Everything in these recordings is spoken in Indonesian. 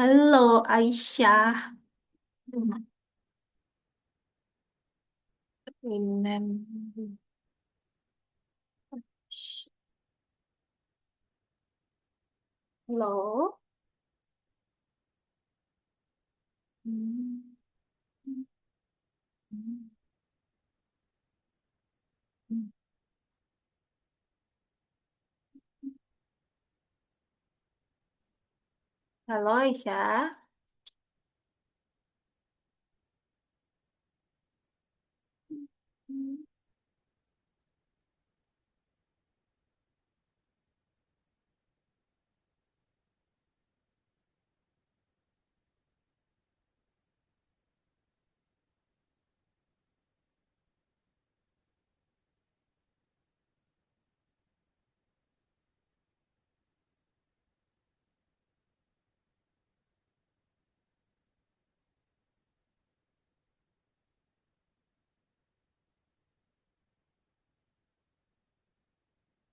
Halo Aisyah. Inem. Halo. Halo Aisyah.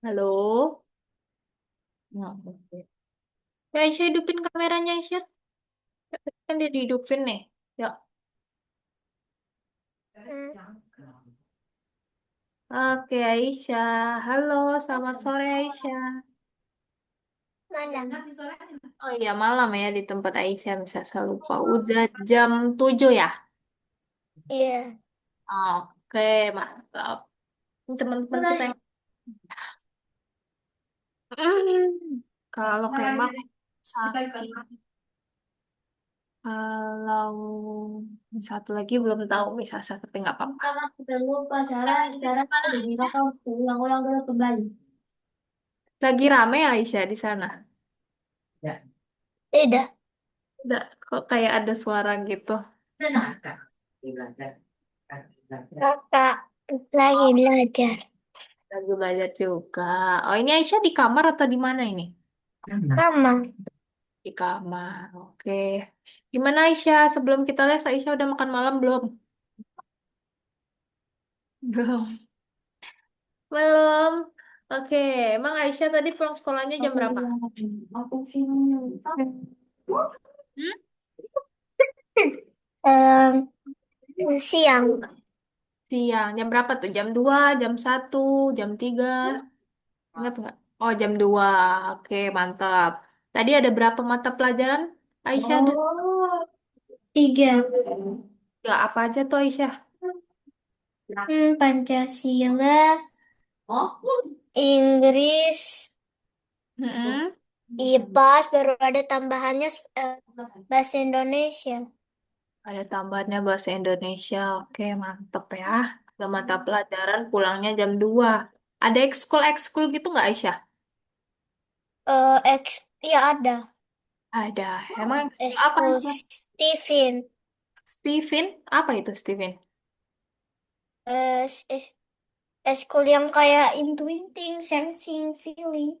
Halo. Nah, oke. Ya, Aisyah hidupin kameranya Aisyah. Kan dia dihidupin nih. Ya. Oke Aisyah. Halo, selamat sore Aisyah. Malam. Oh iya malam ya di tempat Aisyah bisa saya lupa. Udah jam 7 ya? Iya. Oke, mantap. Ini teman-teman kita yang kalau kemak sakit. Kalau satu lagi belum tahu bisa satu tapi nggak apa-apa. Karena sudah lupa, Sekarang Sarah. ini di Sarah mana udah bilang Aisyah? kamu ulang-ulang dulu kembali. Lagi rame ya Aisyah di sana? Ya. Tidak. Udah kok kayak ada suara gitu. Kakak lagi belajar. Lagi belajar juga. Oh ini Aisyah di kamar atau di mana ini? Mama. Di kamar. Oke. Gimana Aisyah? Sebelum kita les Aisyah udah makan malam belum? Belum. Belum. Oke. Emang Aisyah tadi pulang sekolahnya jam Aku berapa? bilang, aku sih Hmm? siang. Siang. Jam berapa tuh? Jam 2, jam 1, jam 3. Ingat nggak? Oh, jam 2. Oke, mantap. Tadi ada berapa mata pelajaran? Aisyah ada Oh, tiga. nggak apa aja tuh Aisyah? Pancasila, Inggris, Mm-mm. IPAS, baru ada tambahannya bahasa Indonesia. Ada tambahannya bahasa Indonesia. Oke, mantep ya. Ada mata pelajaran pulangnya jam 2. Ada ekskul-ekskul gitu nggak Aisyah? Ya ada. Ada. Emang ekskul apa Eskul Aisyah? Steven. Steven? Apa itu Steven? Eh, es- es- Eskul yang kayak intuiting, sensing, feeling.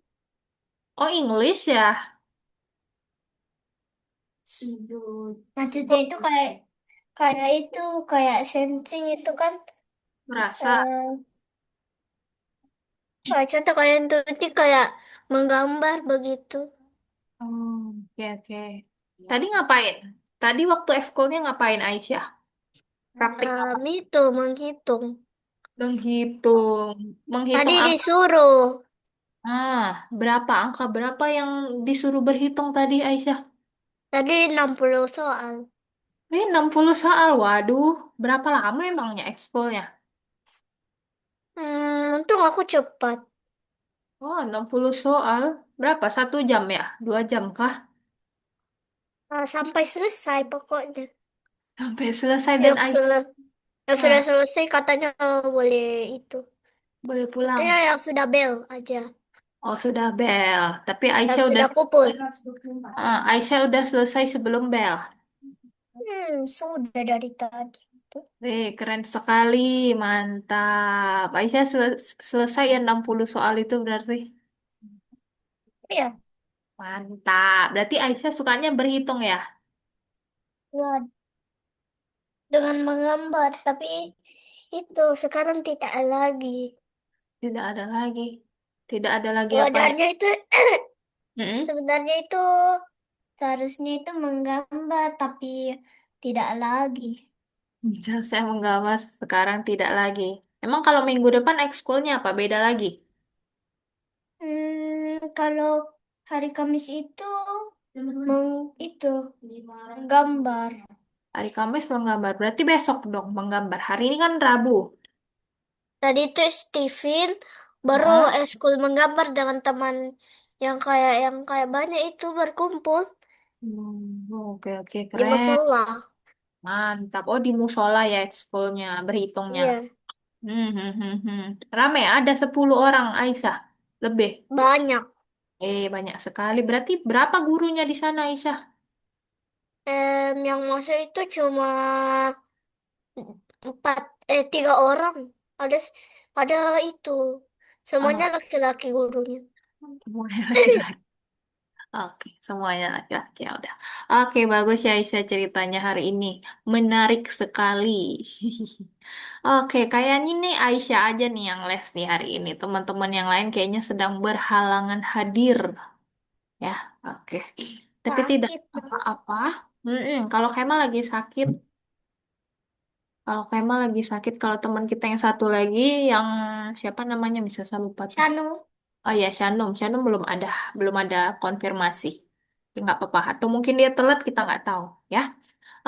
Oh, English ya? Maksudnya itu kayak kayak itu kayak sensing itu kan Merasa. eh kayak contoh kayak intuitif kayak menggambar begitu. Oke, oke. Tadi ngapain? Tadi waktu ekskulnya ngapain Aisyah? Praktik apa? Itu menghitung. Menghitung. Tadi Menghitung angka. disuruh. Berapa angka berapa yang disuruh berhitung tadi Aisyah? Tadi 60 soal. 60 soal. Waduh, berapa lama emangnya ekskulnya? Untung aku cepat. Oh, 60 soal. Berapa? 1 jam ya? 2 jam kah? Sampai selesai pokoknya. Sampai selesai dan Yang Aisyah. sudah yang sudah Nah, selesai katanya boleh itu. boleh Katanya pulang. yang sudah bel aja. Oh, sudah bel. Tapi Yang Aisyah udah sudah kupul. Aisyah udah selesai sebelum bel. Sudah dari tadi. Tuh. Keren sekali. Mantap. Aisyah selesai ya 60 soal itu berarti. Iya, Mantap. Berarti Aisyah sukanya berhitung ya? ya, dengan menggambar. Tapi itu sekarang tidak lagi. Tidak ada lagi. Tidak ada lagi apa ya? Sebenarnya itu Mm-mm. sebenarnya itu seharusnya itu menggambar, tapi tidak lagi. Saya menggawas sekarang tidak lagi. Emang kalau minggu depan ekskulnya apa? Beda lagi. Kalau hari Kamis itu itu menggambar. Hari Kamis menggambar. Berarti besok dong menggambar. Hari ini kan Rabu. Tadi itu Steven baru Hah? eskul menggambar dengan teman yang kayak banyak itu berkumpul Oke oke di keren. musola. Mantap. Oh di musola ya ekskulnya berhitungnya. Iya, Hmm. Rame ada 10 orang Aisyah. Lebih. banyak. Banyak sekali. Berarti berapa gurunya di sana Aisyah? Yang masuk itu cuma empat, 3 orang. Ada ada itu. Semuanya Oh, laki-laki gurunya. semuanya laki-laki. Oke, semuanya laki-laki ya udah. Oke, bagus ya Aisyah ceritanya hari ini. Menarik sekali. Oke, kayaknya nih Aisyah aja nih yang les nih hari ini. Teman-teman yang lain kayaknya sedang berhalangan hadir. Ya, oke. Tapi tidak Sakit. apa-apa. Kalau Kemal lagi sakit, kalau teman kita yang satu lagi, yang siapa namanya bisa saya lupa tuh. Sanu. Oh ya, Shanum belum ada konfirmasi. Ya, nggak apa-apa. Atau mungkin dia telat kita nggak tahu, ya.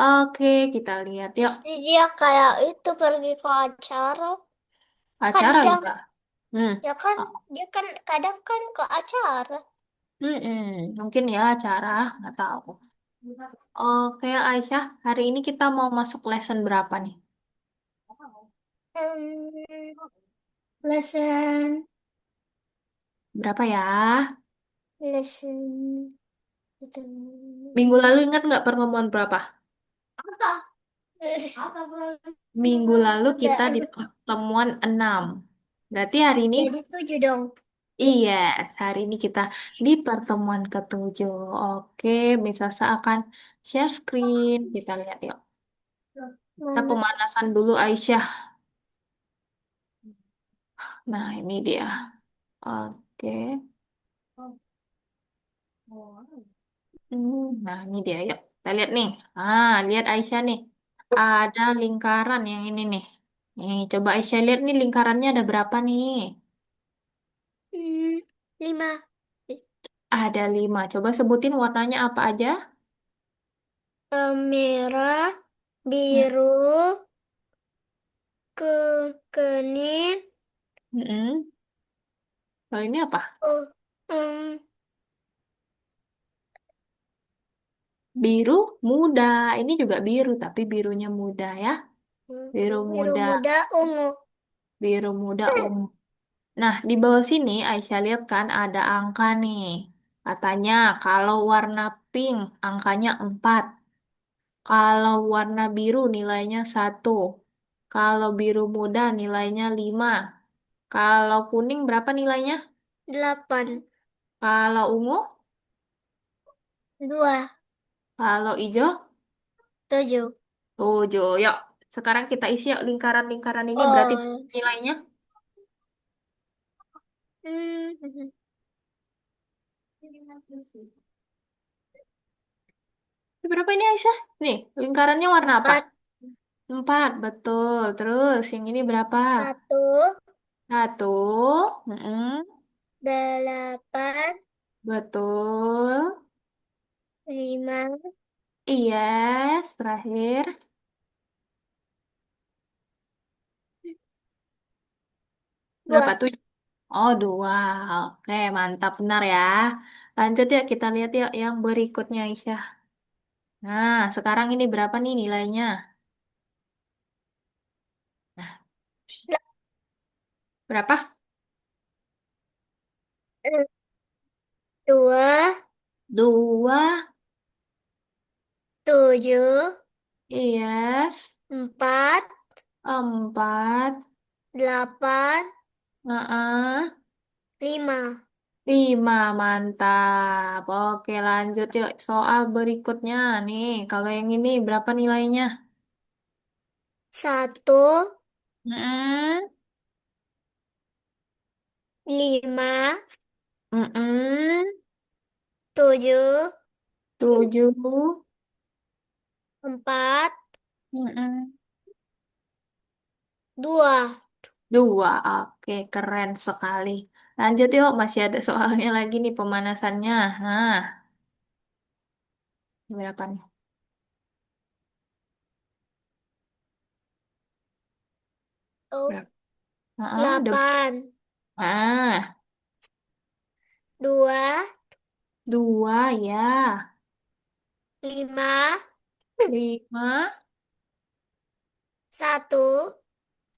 Oke, kita lihat yuk Dia kayak itu pergi ke acara. acara Kadang, juga. Hmm. ya kan, Oh, dia kan kadang kan ke acara. Mungkin ya acara, nggak tahu. Oke, Aisyah, hari ini kita mau masuk lesson berapa nih? Hmm, lesson, Berapa ya? lesson, itu. Minggu lalu ingat nggak pertemuan berapa? Apa? Apa? Minggu lalu kita di Udah, pertemuan 6. Berarti hari ini, jadi 7 dong. iya, hari ini kita di pertemuan ketujuh. Oke, bisa seakan share screen. Kita lihat yuk. Kita Mana? pemanasan dulu Aisyah. Nah, ini dia. Oke. Nah, ini dia. Yuk, kita lihat nih. Lihat Aisyah nih. Ada lingkaran yang ini nih. Nih, coba Aisyah lihat nih lingkarannya ada berapa nih? Hmm, 5. Ada 5. Coba sebutin warnanya apa aja? Merah, Hmm. biru, kuning, Mm-mm. Kalau ini apa? oh, um, Biru muda. Ini juga biru, tapi birunya muda ya. Biru biru muda, muda, ungu. biru muda ungu. Nah, di bawah sini Aisyah lihat kan ada angka nih. Katanya kalau warna pink angkanya 4. Kalau warna biru nilainya 1. Kalau biru muda nilainya 5. Kalau kuning berapa nilainya? 8, Kalau ungu? 2, Kalau hijau? 7. 7. Yuk, sekarang kita isi yuk lingkaran-lingkaran ini berarti Oh, nilainya. hmm, Ini berapa ini Aisyah? Nih, lingkarannya warna apa? 4, 4, betul. Terus yang ini berapa? 1, 1. Mm-mm. 8, Betul. 5, Iya, terakhir. 2. Berapa tuh? Oh, 2. Oke, mantap. Benar ya. Lanjut yuk, kita lihat yuk yang berikutnya Aisyah. Nah, sekarang ini berapa nih nilainya? Nah, berapa? 2, 2. 7, Yes. 4, 4. 8, Heeh. 5. 5, mantap. Oke, lanjut yuk. Soal berikutnya nih. Kalau yang ini berapa nilainya? 1, Mm-mm. 5, Mm-mm. 7, Tujuh. Empat, Mm-mm. dua. Dua. Oke, keren sekali. Lanjut yuk, masih ada soalnya lagi nih pemanasannya. Nah, berapa nih? Oh, Berapa? Udah. delapan. Ah, Dua, dua ya. lima, Lima, satu,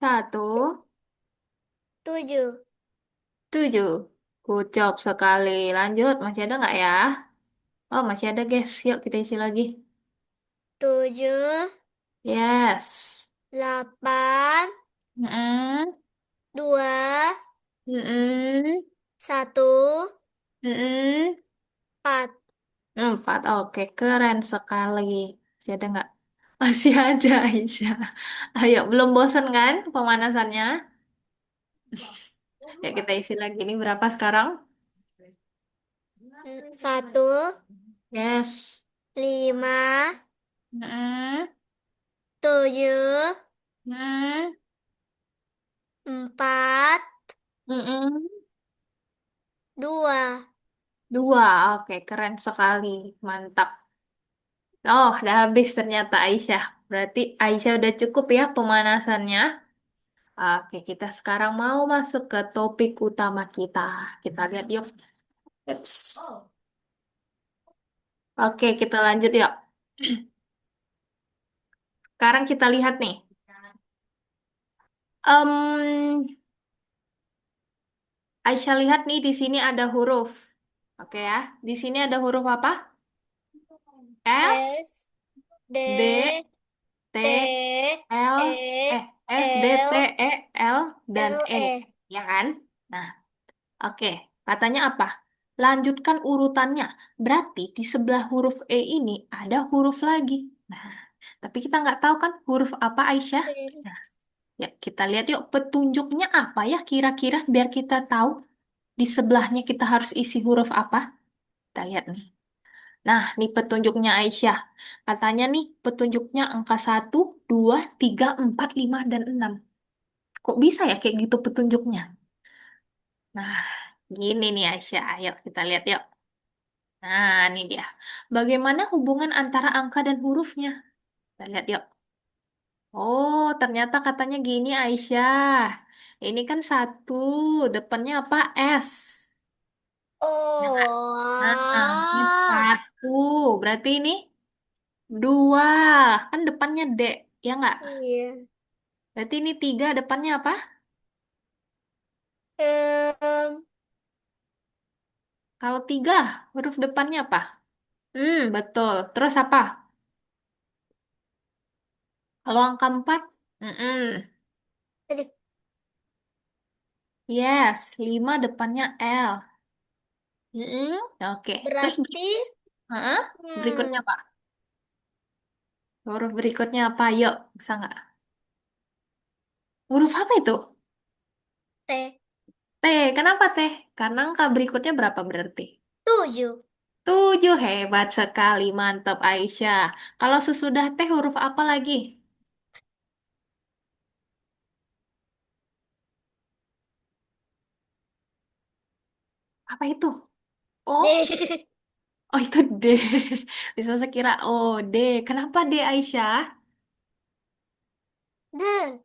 satu, tujuh. tujuh. Good job sekali. Lanjut, masih ada nggak ya? Oh, masih ada, guys. Yuk kita isi lagi. Tujuh, Yes. delapan, Mm-mm. dua, Mm-mm. satu, Mm-mm. empat. Empat. Oke, keren sekali. Masih ada nggak? Masih ada, Aisyah. Ayo, belum bosan kan pemanasannya? Ya, kita isi lagi. Ini berapa sekarang? Satu, Yes. lima, Mm-mm. tujuh, Mm-mm. empat, Mm-mm. dua. Dua. Oke, keren sekali. Mantap. Oh, udah habis ternyata Aisyah. Berarti Aisyah udah cukup ya pemanasannya. Oke, kita sekarang mau masuk ke topik utama kita. Kita lihat yuk. Eits. Oke, kita lanjut yuk. Sekarang kita lihat nih. Em, Aisyah lihat nih di sini ada huruf. Oke ya. Di sini ada huruf apa? S, S, D, D, T, T, L, E, S, D, T, L, E, L, dan L, E. E. Ya kan? Nah, oke. Katanya apa? Lanjutkan urutannya. Berarti di sebelah huruf E ini ada huruf lagi. Nah, tapi kita nggak tahu kan huruf apa Aisyah? T. Nah, ya kita lihat yuk petunjuknya apa ya kira-kira biar kita tahu di sebelahnya kita harus isi huruf apa. Kita lihat nih. Nah, nih petunjuknya Aisyah. Katanya nih petunjuknya angka satu, 2, 3, 4, 5, dan 6. Kok bisa ya kayak gitu petunjuknya? Nah, gini nih Aisyah. Ayo kita lihat yuk. Nah, ini dia. Bagaimana hubungan antara angka dan hurufnya? Kita lihat yuk. Oh, ternyata katanya gini Aisyah. Ini kan satu, depannya apa? S. Nah, ini Oh, satu. Berarti ini dua. Kan depannya D. Ya nggak? iya. Berarti ini tiga, depannya apa? Em, Kalau tiga, huruf depannya apa? Betul. Terus apa? Kalau angka empat? Mm-mm. Aduh, Yes, lima depannya L. Mm-mm. Oke. Terus berarti Heeh. Berikutnya hmm, apa? Huruf berikutnya apa? Yuk, bisa nggak? Huruf apa itu? T. T. Kenapa T? Karena angka berikutnya berapa berarti? Tujuh. Tujuh. Hebat sekali. Mantap, Aisyah. Kalau sesudah T huruf apa lagi? Apa itu? Oh, D. oh itu D. Bisa sekira oh D. Kenapa D, Aisyah?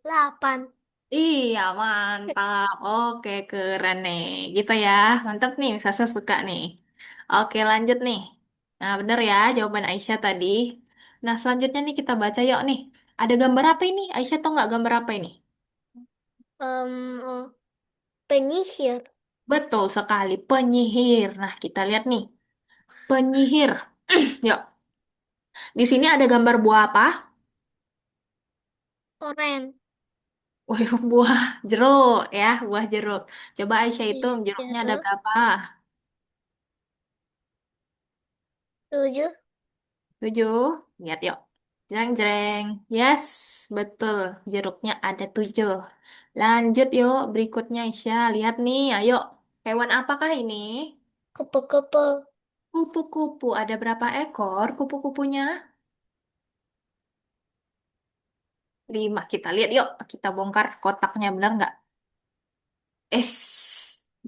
Delapan. Iya, mantap. Oke, keren nih. Gitu ya. Mantap nih, Sasa suka nih. Oke, lanjut nih. Nah, bener ya jawaban Aisyah tadi. Nah, selanjutnya nih kita baca yuk nih. Ada gambar apa ini? Aisyah tahu nggak gambar apa ini? Oh, penyihir. Betul sekali, penyihir. Nah, kita lihat nih. Penyihir. Yuk, di sini ada gambar buah apa? Oren. Wih, buah jeruk ya, buah jeruk. Coba Aisyah hitung Iya, jeruknya ada jeruk. berapa? 7. 7. Lihat yuk. Jreng jreng. Yes, betul. Jeruknya ada 7. Lanjut yuk, berikutnya Aisyah. Lihat nih, ayo. Hewan apakah ini? Kupu-kupu. Kupu-kupu ada berapa ekor kupu-kupunya? 5. Kita lihat yuk. Kita bongkar kotaknya benar nggak? Es,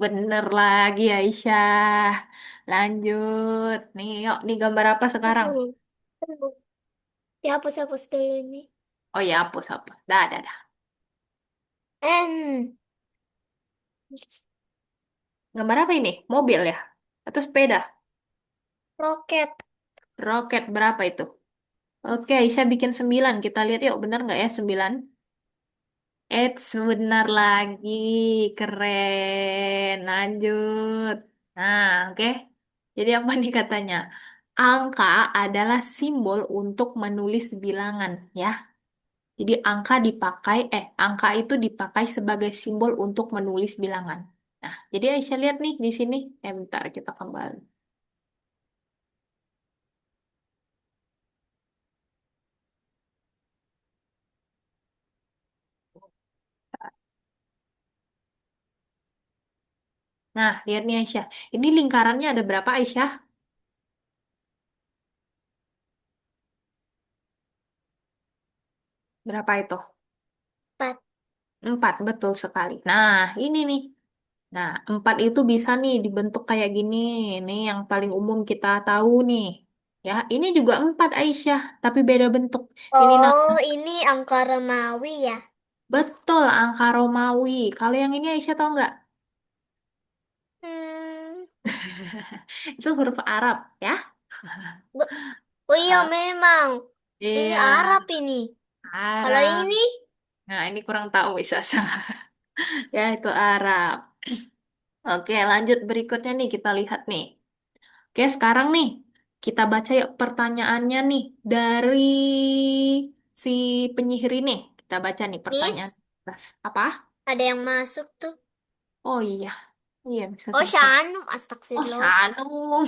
bener lagi Aisyah. Lanjut. Nih, yuk. Nih gambar apa sekarang? Hmm. Dihapus-hapus dulu ini. Oh ya, hapus, hapus. Dah, dah, dah. N. Gambar apa ini? Mobil ya? Atau sepeda? Roket. Roket berapa itu? Oke, Aisyah bikin 9. Kita lihat yuk, bener nggak ya 9? Benar lagi. Keren. Lanjut. Nah, oke. Jadi apa nih katanya? Angka adalah simbol untuk menulis bilangan, ya. Jadi angka itu dipakai sebagai simbol untuk menulis bilangan. Nah, jadi Aisyah lihat nih di sini. Bentar kita kembali. Nah, lihat nih Aisyah. Ini lingkarannya ada berapa Aisyah? Berapa itu? 4. 4, betul sekali. Nah, ini nih. Nah, 4 itu bisa nih dibentuk kayak gini. Ini yang paling umum kita tahu nih. Ya, ini juga 4 Aisyah, tapi beda bentuk. Ini Oh, ini angka Romawi ya? betul angka Romawi. Kalau yang ini Aisyah tahu nggak? Hmm. Itu huruf Arab, ya. be- Oh iya, Ah, memang. Ini iya, Arab ini. Kalau Arab. ini, Nah, ini kurang tahu bisa ya, itu Arab. Oke, lanjut berikutnya nih kita lihat nih. Oke, sekarang nih kita baca yuk pertanyaannya nih dari si penyihir ini. Kita baca nih pertanyaan. Miss, Apa? ada yang masuk tuh. Oh iya, iya bisa Oh, satu. Shanum, Oh astagfirullah. Shanum,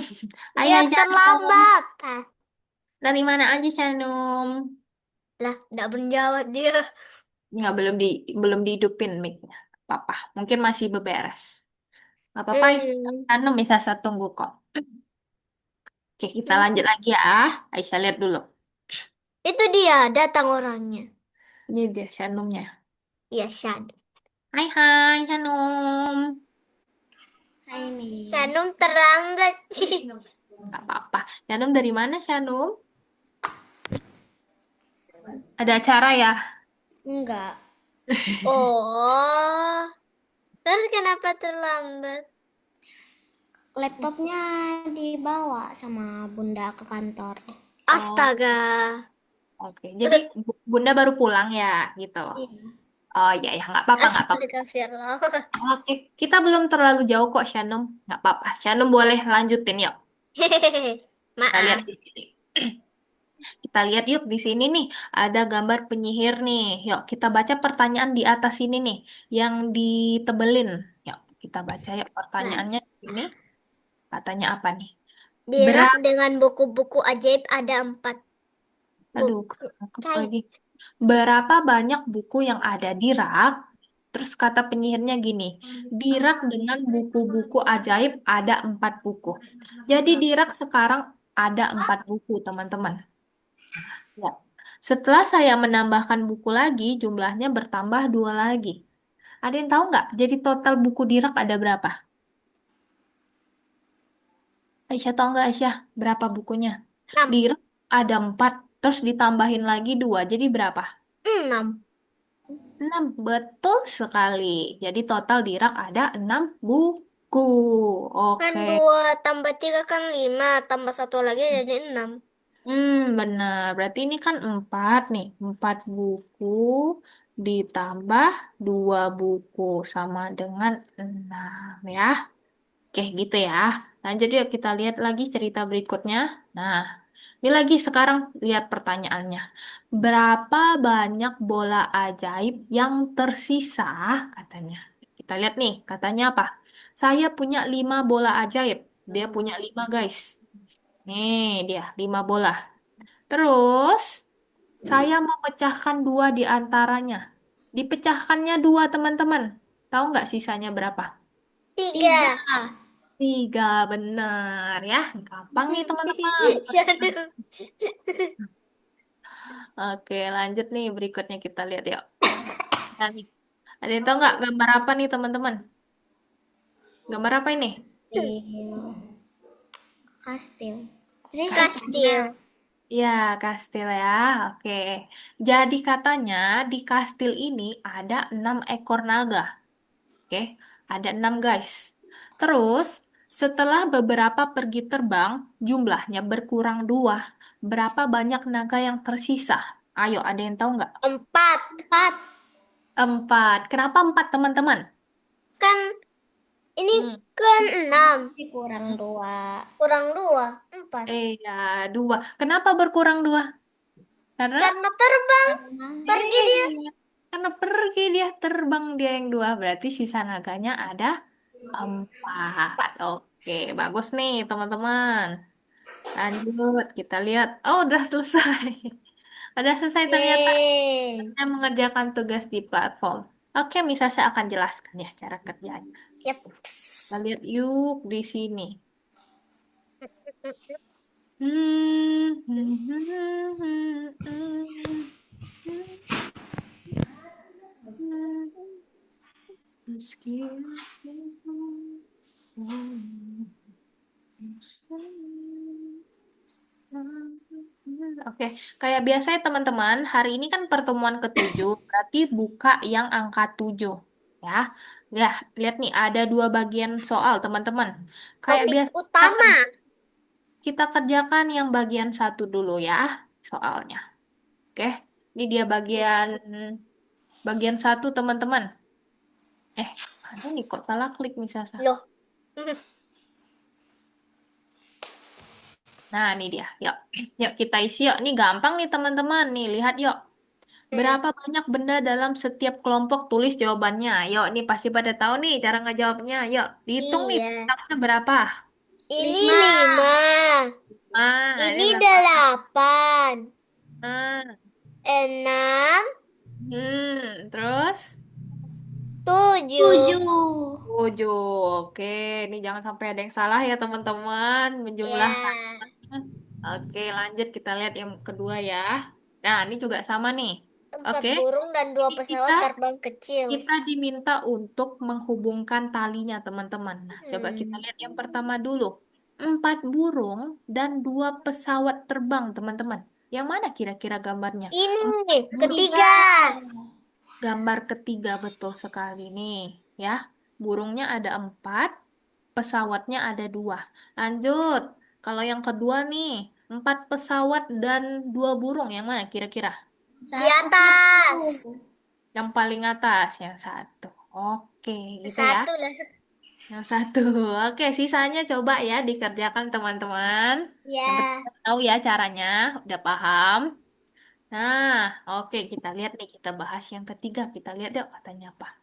Dia ayah Shanum. terlambat. Ah, Dari mana aja Shanum? lah, tidak menjawab dia. Nggak belum dihidupin mic-nya. Apa-apa, mungkin masih beberes. Nggak apa-apa, Hmm, Shanum bisa saya tunggu kok. Oke, kita lanjut hmm. lagi ya. Aisyah lihat dulu. Itu dia, datang orangnya. Ini dia Shanumnya. Ya, Shan. Hai hai Shanum. Hai, Miss. Shanum terlambat. Nggak apa-apa. Shanum dari mana, Shanum? Ada acara ya? Enggak. Oh, terus kenapa terlambat? Laptopnya dibawa sama bunda ke kantor. Oh, Astaga. oke. Jadi Bunda baru pulang ya, gitu. Iya. Oh iya ya, nggak apa-apa, nggak apa-apa. Astagfirullah. Oke, kita belum terlalu jauh kok, Shanum. Nggak apa-apa. Shanum boleh lanjutin yuk. Hehehe. Kita lihat Maaf. di sini. Kita lihat yuk di sini nih, ada gambar penyihir nih. Yuk, kita baca pertanyaan di atas ini nih, yang ditebelin. Yuk, kita baca yuk Maaf. pertanyaannya di sini. Katanya apa nih? Di rak dengan buku-buku ajaib ada 4 Aduh, buku cakep cair. lagi. Berapa banyak buku yang ada di rak? Terus kata penyihirnya gini, di rak dengan buku-buku ajaib ada 4 buku. Jadi di rak sekarang ada 4 buku, teman-teman. Ya. Setelah saya menambahkan buku lagi, jumlahnya bertambah 2 lagi. Ada yang tahu nggak? Jadi total buku di rak ada berapa? Aisyah tahu nggak Aisyah? Berapa bukunya? Di 6. rak ada 4, terus ditambahin lagi 2. Jadi berapa? 6. 6, betul sekali. Jadi total di rak ada 6 buku. Kan Oke. 2 tambah 3 kan 5. Tambah satu lagi jadi 6. Benar. Berarti ini kan 4 nih. 4 buku ditambah 2 buku sama dengan 6 ya. Oke, gitu ya. Lanjut yuk kita lihat lagi cerita berikutnya. Nah, ini lagi sekarang lihat pertanyaannya. Berapa banyak bola ajaib yang tersisa katanya? Kita lihat nih, katanya apa? Saya punya 5 bola ajaib. Dia punya 5 guys. Nih dia, 5 bola. Terus, saya memecahkan 2 di antaranya. Dipecahkannya 2 teman-teman. Tahu nggak sisanya berapa? 3. Tiga, bener ya. Gampang nih teman-teman. Siapa? Oke, lanjut nih berikutnya kita lihat yuk. Nah, nih. Ada yang tahu nggak gambar apa nih teman-teman? Gambar apa ini? Kastil. Kastil. Kastil. Ya, kastil ya. Oke. Jadi katanya di kastil ini ada 6 ekor naga. Oke, ada 6 guys. Terus, setelah beberapa pergi terbang, jumlahnya berkurang 2. Berapa banyak naga yang tersisa? Ayo, ada yang tahu nggak? Empat. Empat. 4. Kenapa 4, teman-teman? Kan ini Hmm. kan enam. Kurang dua. Kurang dua. Empat. Ya, 2. Kenapa berkurang 2? Karena Karena terbang. Pergi dia. iya, karena pergi dia terbang dia yang 2. Berarti sisa naganya ada 4. Oke, bagus nih teman-teman. Lanjut, kita lihat. Oh, udah selesai. Udah selesai ternyata Yeay. saya mengerjakan tugas di platform. Oke, Misa saya akan jelaskan ya cara kerjanya. Yap. Kita lihat yuk di sini. Meski Oke, kayak biasa ya teman-teman, hari ini kan pertemuan ke-7, berarti buka yang angka 7. Ya, ya, lihat nih ada 2 bagian soal teman-teman. Kayak Topik biasa utama. kita kerjakan yang bagian satu dulu ya, soalnya. Oke, ini dia bagian satu teman-teman. Ada nih kok salah klik nih Sasa. Loh. Nah, ini dia. Yuk, yuk kita isi yuk. Ini gampang nih teman-teman. Nih, lihat yuk. Berapa banyak benda dalam setiap kelompok? Tulis jawabannya. Yuk, ini pasti pada tahu nih cara ngejawabnya. Yuk, dihitung nih. Iya. Banyaknya berapa? Ini lima. Ini Ini berapa? delapan. Ah, Enam. terus? Tujuh. 7. Oke, ini jangan sampai ada yang salah ya teman-teman. Menjumlahkan. Ya. Oke, lanjut kita lihat yang kedua ya. Nah, ini juga sama nih. Empat Oke, burung dan dua ini pesawat terbang kecil. kita diminta untuk menghubungkan talinya, teman-teman. Nah, coba kita lihat yang pertama dulu. 4 burung dan 2 pesawat terbang, teman-teman. Yang mana kira-kira gambarnya? Ini 4 burung. ketiga. Gambar ketiga betul sekali nih, ya. Burungnya ada 4, pesawatnya ada 2. Lanjut. Kalau yang kedua nih, 4 pesawat dan 2 burung. Yang mana kira-kira? Di atas. Yang paling atas, yang satu. Oke, gitu ya. Satu lah. Yang satu. Oke, sisanya coba ya dikerjakan teman-teman. Yang penting Ya. udah tahu ya caranya, udah paham. Nah, oke kita lihat nih, kita bahas yang ketiga. Kita lihat yuk katanya apa.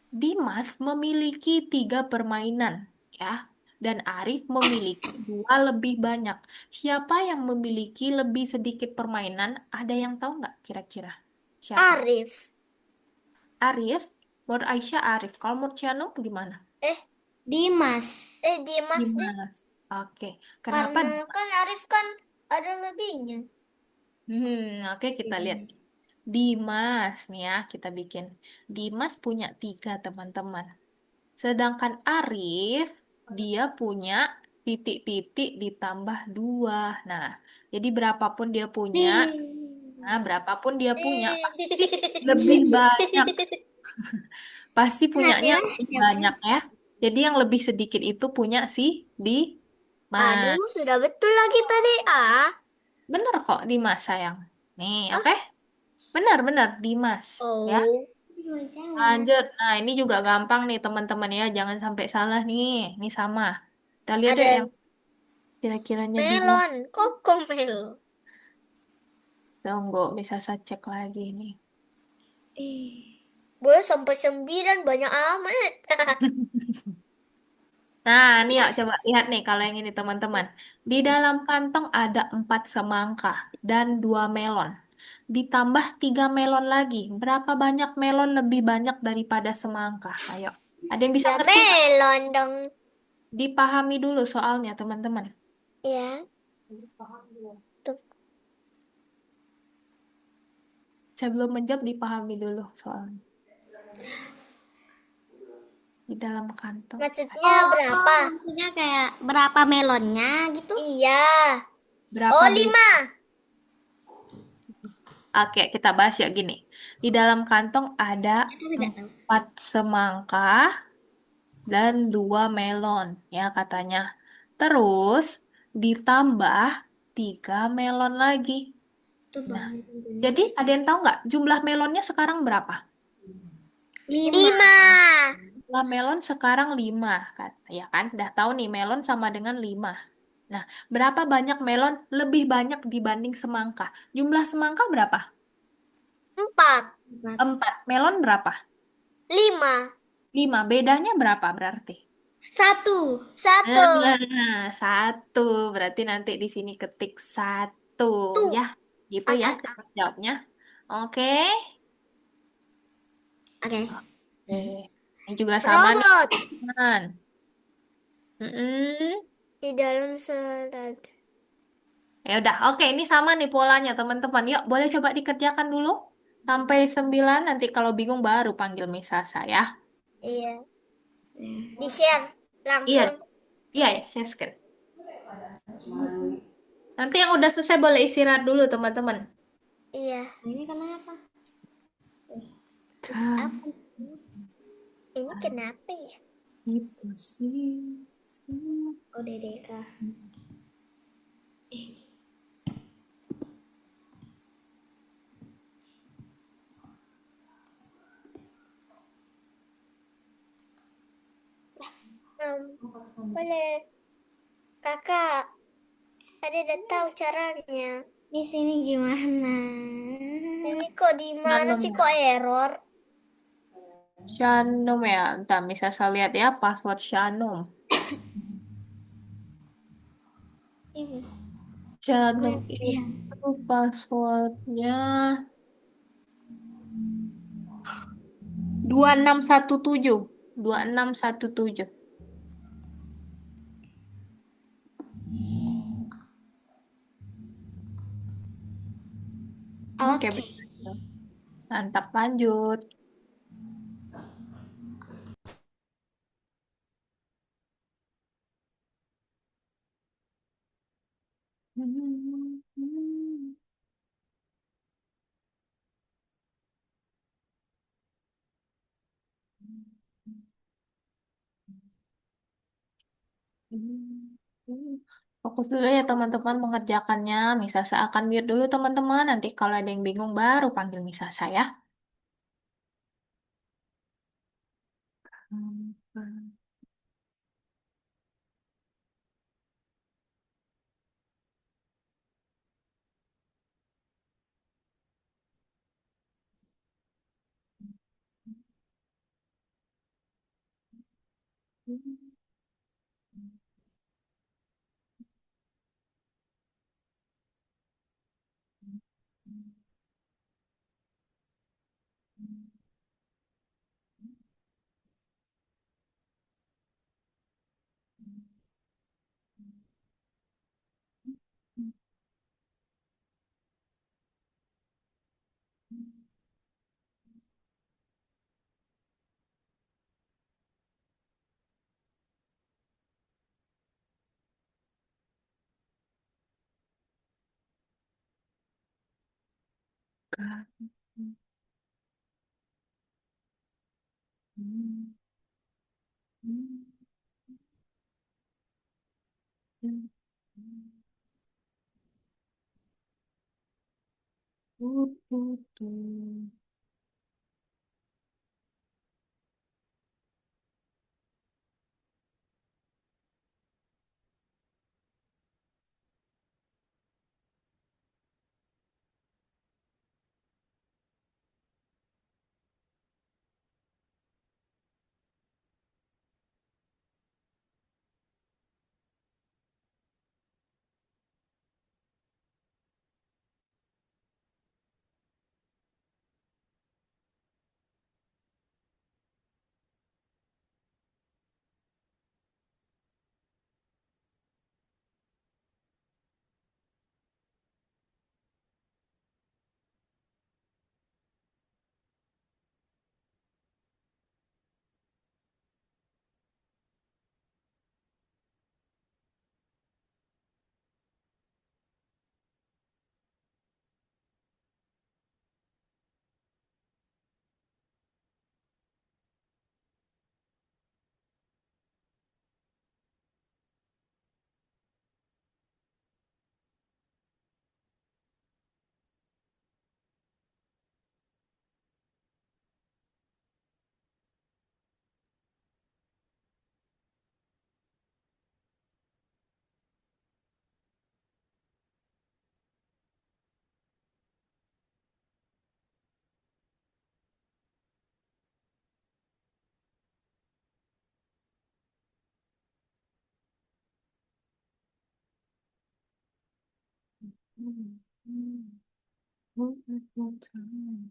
Dimas memiliki 3 permainan, ya. Dan Arif memiliki 2 lebih banyak. Siapa yang memiliki lebih sedikit permainan? Ada yang tahu nggak kira-kira? Siapa? Arif. Arif, menurut Aisyah Arif. Kalau menurut Ciano gimana? Eh, Dimas. Dimas deh. Dimas. Oke. Kenapa? Karena kan Arif kan ada lebihnya. Oke kita lihat. Dimas nih ya, kita bikin. Dimas punya 3 teman-teman. Sedangkan Arif, dia punya titik-titik ditambah 2. Nah, jadi berapapun dia punya, berapapun dia punya, pasti lebih banyak. Pasti punyanya lebih banyak ya. Jadi yang lebih sedikit itu punya si Aduh, Dimas. sudah betul lagi tadi. Ah. Bener kok Dimas sayang. Nih, Oh. oke? Benar-benar Dimas. Ya, Oh. Jangan. lanjut. Nah, ini juga gampang nih teman-teman ya. Jangan sampai salah nih. Ini sama. Kita lihat deh yang Ada kira-kiranya Dimas. melon. Kok melon? Tunggu, bisa saya cek lagi nih. Boleh sampai 9 banyak amat. Nah, ini yuk coba lihat nih kalau yang ini teman-teman. Di dalam kantong ada 4 semangka dan 2 melon. Ditambah 3 melon lagi. Berapa banyak melon lebih banyak daripada semangka? Ayo. Ada yang bisa Ya ngerti nggak? melon dong. Dipahami dulu soalnya, teman-teman. Ya, tuh. Sebelum menjawab, dipahami dulu soalnya. Di dalam kantong. Maksudnya berapa? Maksudnya kayak berapa melonnya gitu? Iya. Berapa Oh, biji? 5. Oke, kita bahas ya gini. Di dalam kantong ada Tapi nggak tahu. 4 semangka dan 2 melon, ya katanya. Terus ditambah 3 melon lagi. Tuh Nah, bahan tentunya. jadi ada yang tahu nggak jumlah melonnya sekarang berapa? 5. 5. Jumlah melon sekarang 5, kan? Ya kan, udah tahu nih melon sama dengan 5. Nah, berapa banyak melon lebih banyak dibanding semangka? Jumlah semangka berapa? 4. 4. Melon berapa? 5. 5. Bedanya berapa berarti? 1. 1. Nah, 1. Berarti nanti di sini ketik 1. Ya, Tuh. gitu ya cara jawabnya. Oke. Oke. Oke. Ini juga sama nih, Robot teman. Mm-mm. di dalam selat. Ya udah, oke ini sama nih polanya teman-teman. Yuk, boleh coba dikerjakan dulu sampai 9. Nanti kalau bingung baru panggil Miss Sasa ya. Iya. Di share Iya, langsung. iya ya, share screen. Nanti yang udah selesai boleh istirahat dulu teman-teman. Iya. Ini kenapa? Terus Kan apa? Ini kenapa ya? di posisi. Oh, DDA. Boleh. Kakak, ada udah tahu caranya. Di sini gimana? Ini kok di mana Shanum sih ya. kok error? Shanum ya. Ntar bisa saya lihat ya password Shanum. Ini. Shanum Gue lihat. itu passwordnya 2617. 2617. Oke, Oke. betul. Mantap, lanjut. Fokus dulu ya teman-teman mengerjakannya. Misasa akan mute dulu teman-teman. Nanti kalau ada yang bingung baru panggil Misasa ya. Hmm. Hmm. Hmm. Hmm. Hmm. Hmm.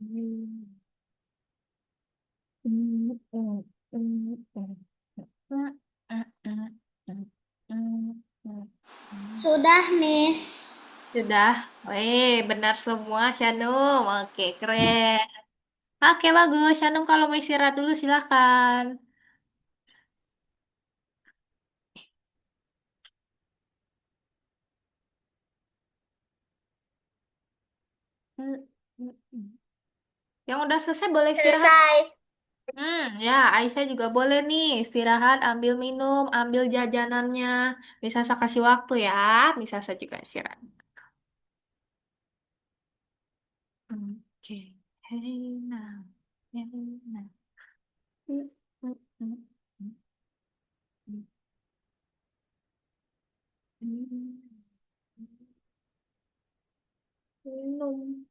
Hmm. Hmm. Hmm. Hmm. Hmm. Hmm. Hmm. Hmm. Hmm. Sudah, Miss. Sudah. Weh, benar semua, Shanum. Oke, keren. Oke, bagus. Shanum kalau mau istirahat dulu, silakan. Hmm. Hmm. Hmm. Yang udah selesai boleh istirahat. Selesai. Ya, Aisyah juga boleh nih istirahat, ambil minum, ambil jajanannya. Bisa saya kasih waktu ya, bisa saya juga istirahat. Oke, hey now, hey now. Mm, mm, mm, mm, mm, mm. Minum.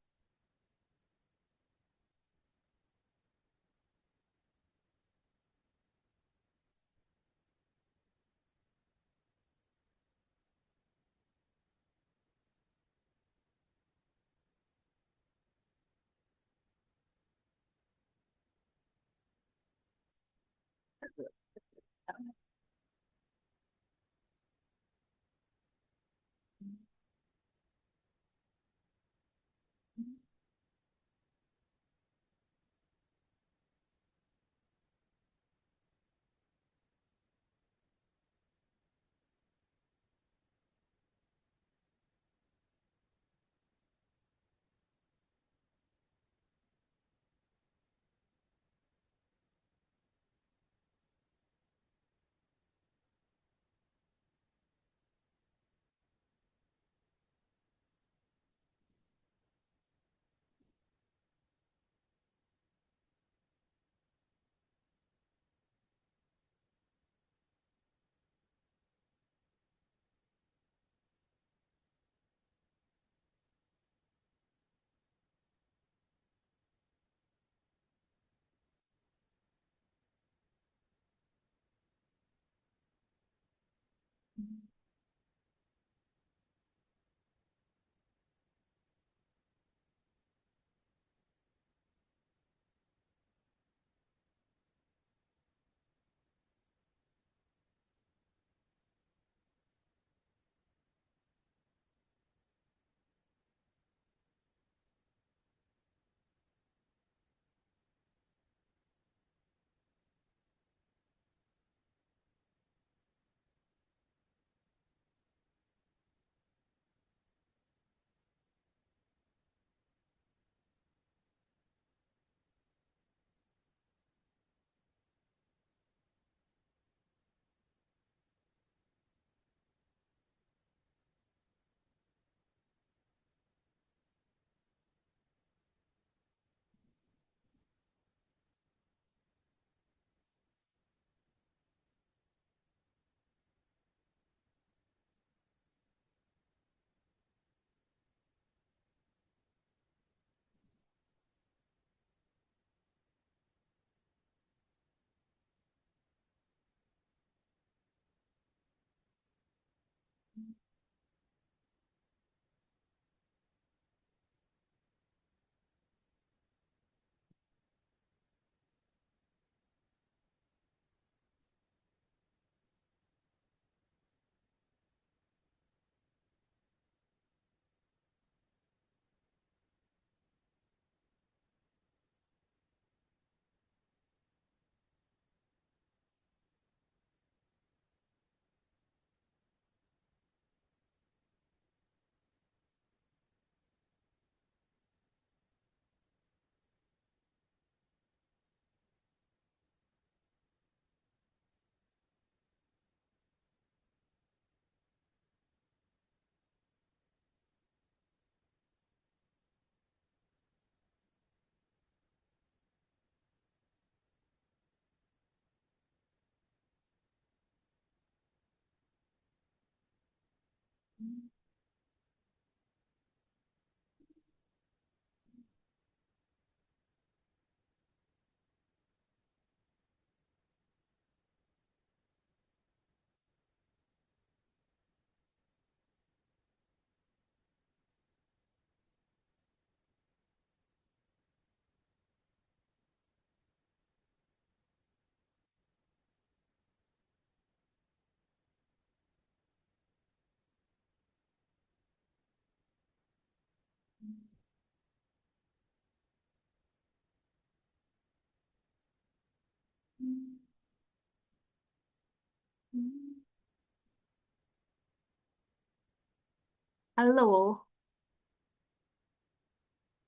Halo,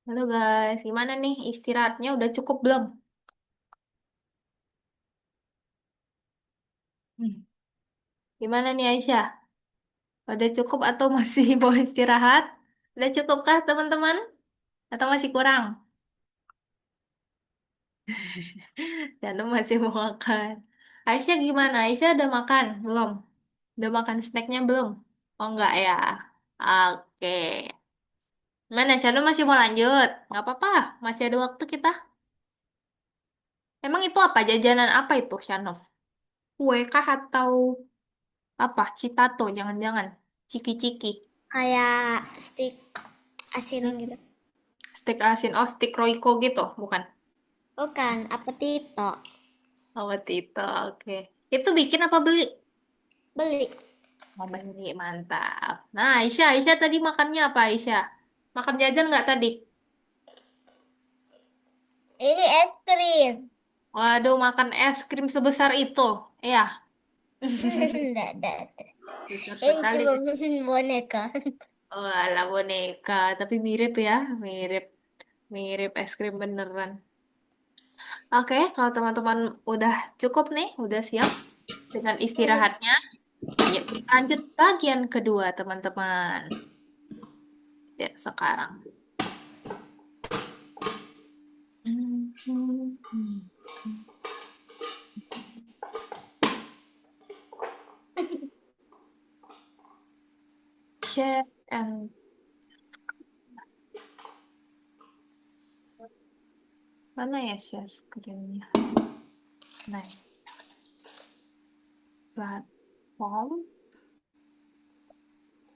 halo guys, gimana nih istirahatnya udah cukup belum? Hmm. Gimana nih Aisyah? Udah cukup atau masih mau istirahat? Udah cukupkah teman-teman? Atau masih kurang? Jangan masih mau makan. Aisyah gimana? Aisyah udah makan? Belum? Udah makan snacknya belum? Oh enggak ya? Oke. Mana Shanu masih mau lanjut? Nggak apa-apa, masih ada waktu kita. Emang itu apa? Jajanan apa itu, Shanu? Kue kah atau apa? Citato, jangan-jangan. Ciki-ciki. Kayak stick asin Hmm, gitu. Stik asin, oh stik Royco gitu, bukan? Bukan, apa Tito? Oh, itu, oke. Itu bikin apa beli? Beli. Mau beli, mantap. Nah, Aisyah tadi makannya apa Aisyah? Makan jajan nggak tadi? Ini es krim. Waduh, makan es krim sebesar itu. Iya, Enggak. besar Ini sekali. cuma boneka. Oh, ala boneka, tapi mirip ya, mirip, mirip es krim beneran. Oke, kalau teman-teman udah cukup nih, udah siap dengan istirahatnya, yuk kita lanjut bagian kedua, teman-teman. Ya, sekarang. Share and mana ya share screen-nya? Nah, platform.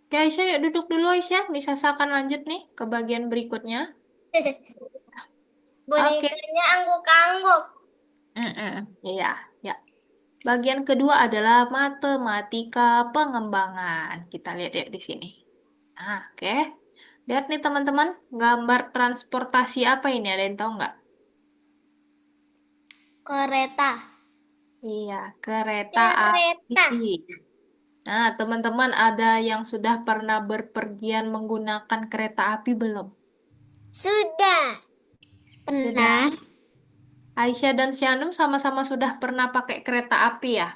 Oke, Aisyah, yuk duduk dulu Aisyah. Bisa akan lanjut nih ke bagian berikutnya. Oke. Bonekanya angguk-angguk. Mm-mm. Iya, ya. Bagian kedua adalah matematika pengembangan. Kita lihat ya di sini. Nah, oke. Lihat nih teman-teman, gambar transportasi apa ini? Ada yang tahu nggak? Kereta. Iya, kereta api. Kereta. Nah, teman-teman ada yang sudah pernah berpergian menggunakan kereta api belum? Sudah. Sudah. Pernah. Aisyah dan Syanum sama-sama sudah pernah pakai kereta api ya?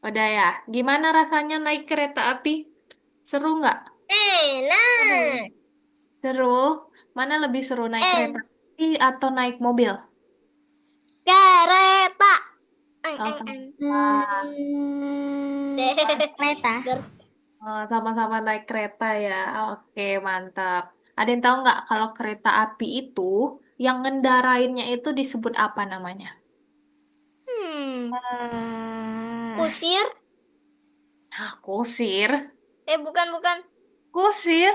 Udah ya. Gimana rasanya naik kereta api? Seru nggak? Enak. Seru. Mana lebih seru naik kereta Eh, api atau naik mobil? kereta. Oh, Ang. sama. Kereta. Oh, sama-sama naik kereta ya. Oke, mantap. Ada yang tahu nggak kalau kereta api itu yang ngendarainnya itu disebut apa namanya? Hmm. Eh, Kusir? Ah, kusir. Bukan. Kusir?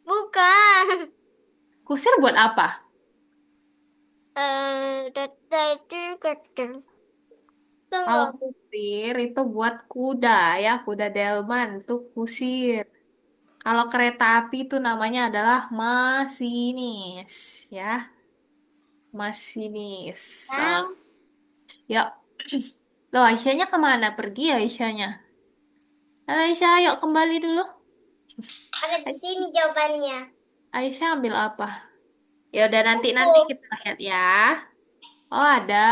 Bukan. Kusir buat apa? Tunggu. Kalau kusir itu buat kuda ya, kuda delman itu kusir. Kalau kereta api itu namanya adalah masinis ya, masinis. Oh, Tahu. ya, loh Aisyahnya kemana? Pergi ya Aisyahnya? Halo Aisyah, yuk kembali dulu. Ada di sini jawabannya. Aisyah ambil apa? Ya udah nanti Buku. kita lihat ya. Oh ada,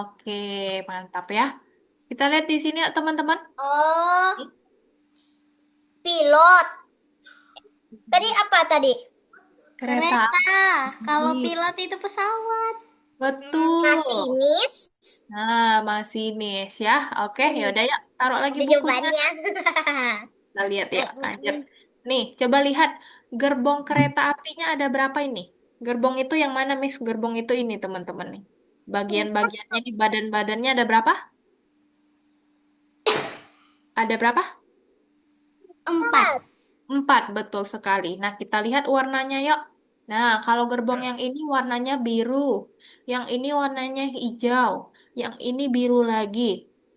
oke mantap ya. Kita lihat di sini ya teman-teman. Oh, pilot. Tadi apa tadi? Kereta Kereta. api. Kalau pilot itu pesawat. Betul. Masinis. Nah, masinis ya. Oke, ya udah ya. Taruh lagi Ada bukunya. jawabannya. Kita lihat ya, lanjut. Nih, coba lihat gerbong kereta apinya ada berapa ini? Gerbong itu yang mana, Miss? Gerbong itu ini, teman-teman nih. Bagian-bagiannya di badan-badannya ada berapa? Ada berapa? 4. Empat, betul sekali. Nah, kita lihat warnanya yuk. Nah, kalau gerbong yang ini warnanya biru, yang ini warnanya hijau, yang ini biru lagi,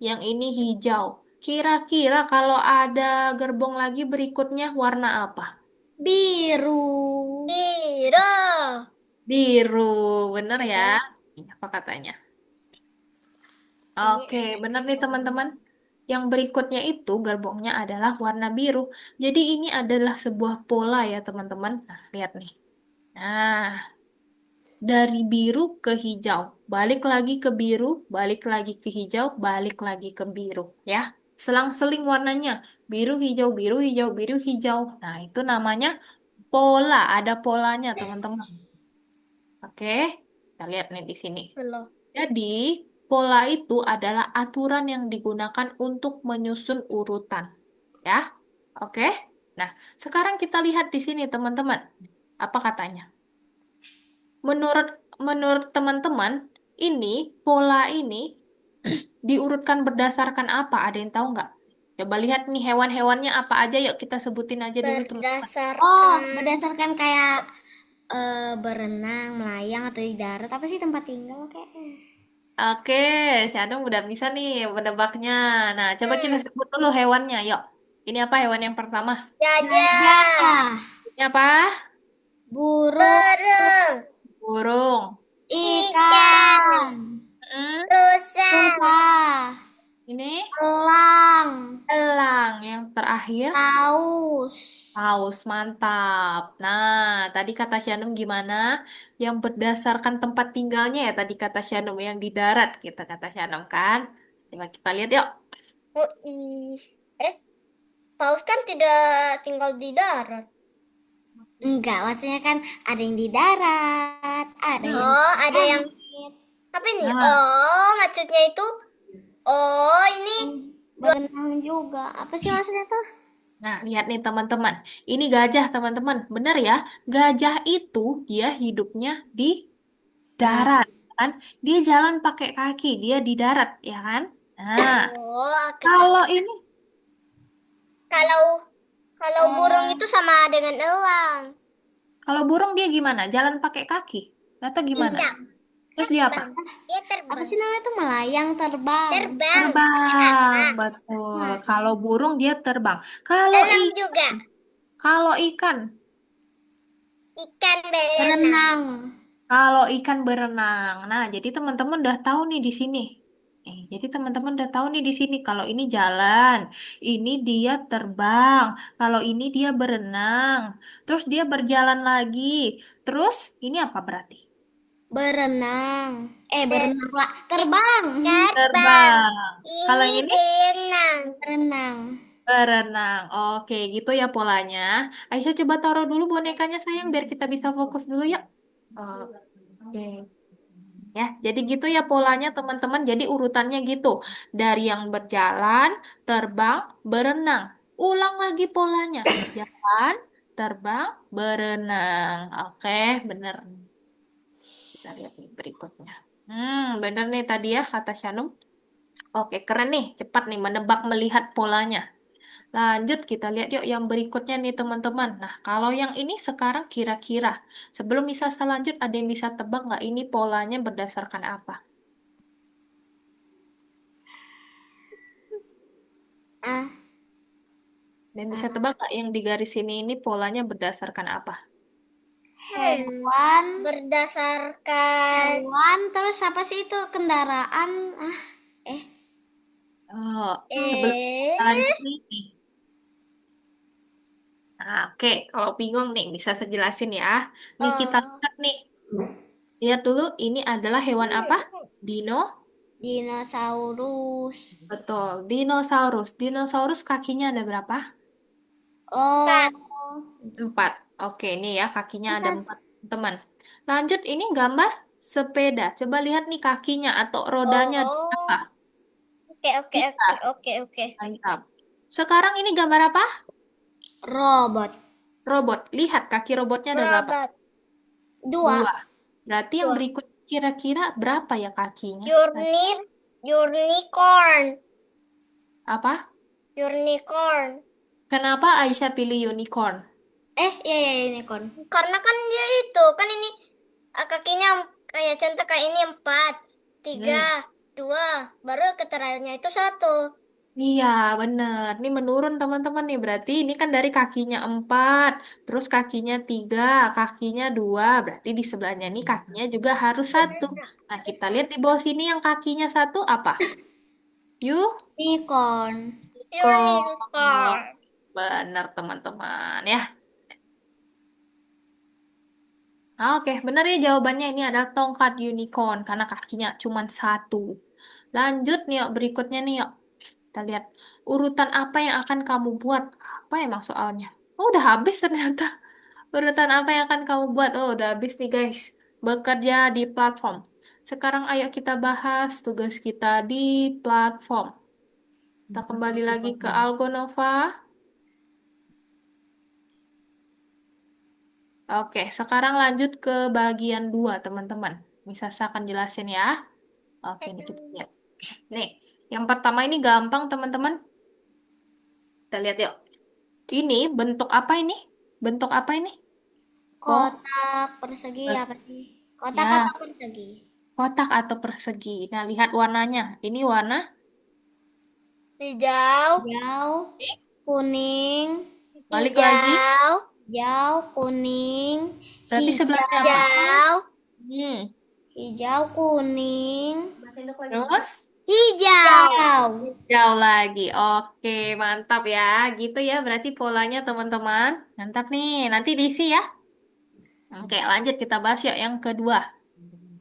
yang ini hijau. Kira-kira kalau ada gerbong lagi berikutnya warna apa? Biru. Biru. Biru, bener ya? Iya. Ini apa katanya? Ini Oke, ada bener nih teman-teman. Yang berikutnya itu gerbongnya adalah warna biru. Jadi ini adalah sebuah pola ya teman-teman. Nah, lihat nih. Nah, dari biru ke hijau, balik lagi ke biru, balik lagi ke hijau, balik lagi ke biru, ya. Selang-seling warnanya, biru, hijau, biru, hijau, biru, hijau. Nah, itu namanya pola, ada polanya, teman-teman. Oke, kita lihat nih di sini. belum. Jadi, pola itu adalah aturan yang digunakan untuk menyusun urutan, ya. Oke. Nah, sekarang kita lihat di sini, teman-teman. Apa katanya? Menurut menurut teman-teman, ini pola ini diurutkan berdasarkan apa? Ada yang tahu nggak? Coba lihat nih hewan-hewannya apa aja. Yuk kita sebutin aja dulu teman-teman. Oh, Berdasarkan berdasarkan kayak berenang, melayang atau di darat. Apa sih tempat tinggal kayak? Oke, si Anung udah bisa nih menebaknya. Nah, coba kita hmm, sebut dulu hewannya. Yuk, ini apa hewan yang pertama? gajah, Gajah, Ini apa? burung, burung, Burung. ikan, ikan, Hmm, rusa, rusa, ini elang, elang. Yang terakhir paus. paus, mantap. Nah, tadi kata Shanum gimana? Yang berdasarkan tempat tinggalnya ya tadi kata Shanum yang di darat kita kata Shanum kan. Coba kita lihat yuk. oh, eh, paus kan tidak tinggal di darat. Enggak, maksudnya kan ada yang di darat, ada yang Hmm. di Oh, ada yang langit, apa ini? Nah, Oh, maksudnya itu. Oh, ini berenang juga. Apa sih maksudnya tuh? nah, lihat nih teman-teman. Ini gajah teman-teman. Benar ya? Gajah itu dia hidupnya di Nah, darat kan? Dia jalan pakai kaki, dia di darat ya kan? Nah, oh, oke, kalau Kak. ini Kalau kalau burung itu sama dengan elang. kalau burung dia gimana? Jalan pakai kaki atau gimana? Tidak, Terus dia apa? terbang. Dia apa terbang. sih namanya tuh melayang terbang? Terbang di Terbang, atas. betul. Nah, Kalau burung dia terbang. Kalau Elang juga. ikan, kalau ikan, Ikan berenang. berenang. kalau ikan berenang. Nah, jadi teman-teman udah tahu nih di sini. Jadi teman-teman udah tahu nih di sini. Kalau ini jalan, ini dia terbang. Kalau ini dia berenang, terus dia berjalan lagi. Terus ini apa berarti? Berenang. Ber- Berenang pula. Terbang. Terbang. Terbang. Kalau Ini yang ini berenang. Berenang. berenang. Oke, gitu ya polanya. Aisyah coba taruh dulu bonekanya sayang biar kita bisa fokus dulu ya. Oke. Ya, jadi gitu ya polanya teman-teman. Jadi urutannya gitu. Dari yang berjalan, terbang, berenang. Ulang lagi polanya. Jalan, terbang, berenang. Oke, bener. Kita lihat nih berikutnya. Bener nih tadi ya kata Shanum. Oke, keren nih. Cepat nih menebak melihat polanya. Lanjut kita lihat yuk yang berikutnya nih teman-teman. Nah, kalau yang ini sekarang kira-kira sebelum bisa selanjut ada yang bisa tebak nggak ini polanya berdasarkan apa? Ah, Dan bisa tebak nggak yang di garis ini polanya berdasarkan apa? hewan. Berdasarkan Hewan. Terus apa sih itu kendaraan? Ah, eh. Oh, sebelum eh kita lanjut nih. Nah, oke, kalau bingung nih bisa saya jelasin ya. Nih kita oh lihat nih. Lihat dulu ini adalah hewan apa? Dino. Dinosaurus. Betul, dinosaurus. Dinosaurus kakinya ada berapa? empat. Oh, Empat. Oke, ini ya kakinya ada bisa empat, teman. Lanjut, ini gambar. sepeda. Coba lihat nih kakinya atau rodanya ada berapa? Oh, oke, oke, oke, Tiga. oke, oke. Mantap. Sekarang ini gambar apa? Robot. Robot. Lihat kaki robotnya ada berapa? Robot. Dua. Dua. Berarti yang Dua. berikut kira-kira berapa ya kakinya? Unicorn. Apa? Unicorn. Kenapa Aisyah pilih unicorn? Iya, iya, unicorn. Karena kan dia itu, kan ini kakinya kayak contoh kayak ini 4, 3, Hmm. 2, baru keterangannya itu 1. Iya, bener. Ini menurun teman-teman nih. Berarti ini kan dari kakinya 4, terus kakinya 3, kakinya 2. Berarti di sebelahnya ini kakinya juga harus 1. Nah, kita lihat di bawah sini yang kakinya 1 apa? Yuk. Unicorn. Kok. Unicorn. Benar teman-teman ya. Oke, benar ya jawabannya ini adalah tongkat unicorn karena kakinya cuma 1. Lanjut nih yuk, berikutnya nih yuk. Kita lihat urutan apa yang akan kamu buat. Apa emang soalnya? Oh, udah habis ternyata. Urutan apa yang akan kamu buat? Oh, udah habis nih guys. Bekerja di platform. Sekarang ayo kita bahas tugas kita di platform. Kita kembali lagi ke Algonova. Oke, sekarang lanjut ke bagian 2, teman-teman. Bisa saya akan jelasin ya. Oke, ini kita lihat. Nih, yang pertama ini gampang, teman-teman. Kita lihat yuk. Ini bentuk apa ini? Bentuk apa ini? Kok? Kotak persegi apa sih? Kotak Ya, atau persegi? kotak atau persegi. Nah, lihat warnanya. Ini warna Hijau. Hijau, kuning, balik lagi. Hijau. hijau, kuning, Berarti sebelahnya apa? Hijau. Hmm. hijau, kuning, Terus? Hijau. hijau. Jauh lagi. Oke, mantap ya. Gitu ya, berarti polanya teman-teman. Mantap nih. Nanti diisi ya. Oke, lanjut kita bahas yuk yang kedua.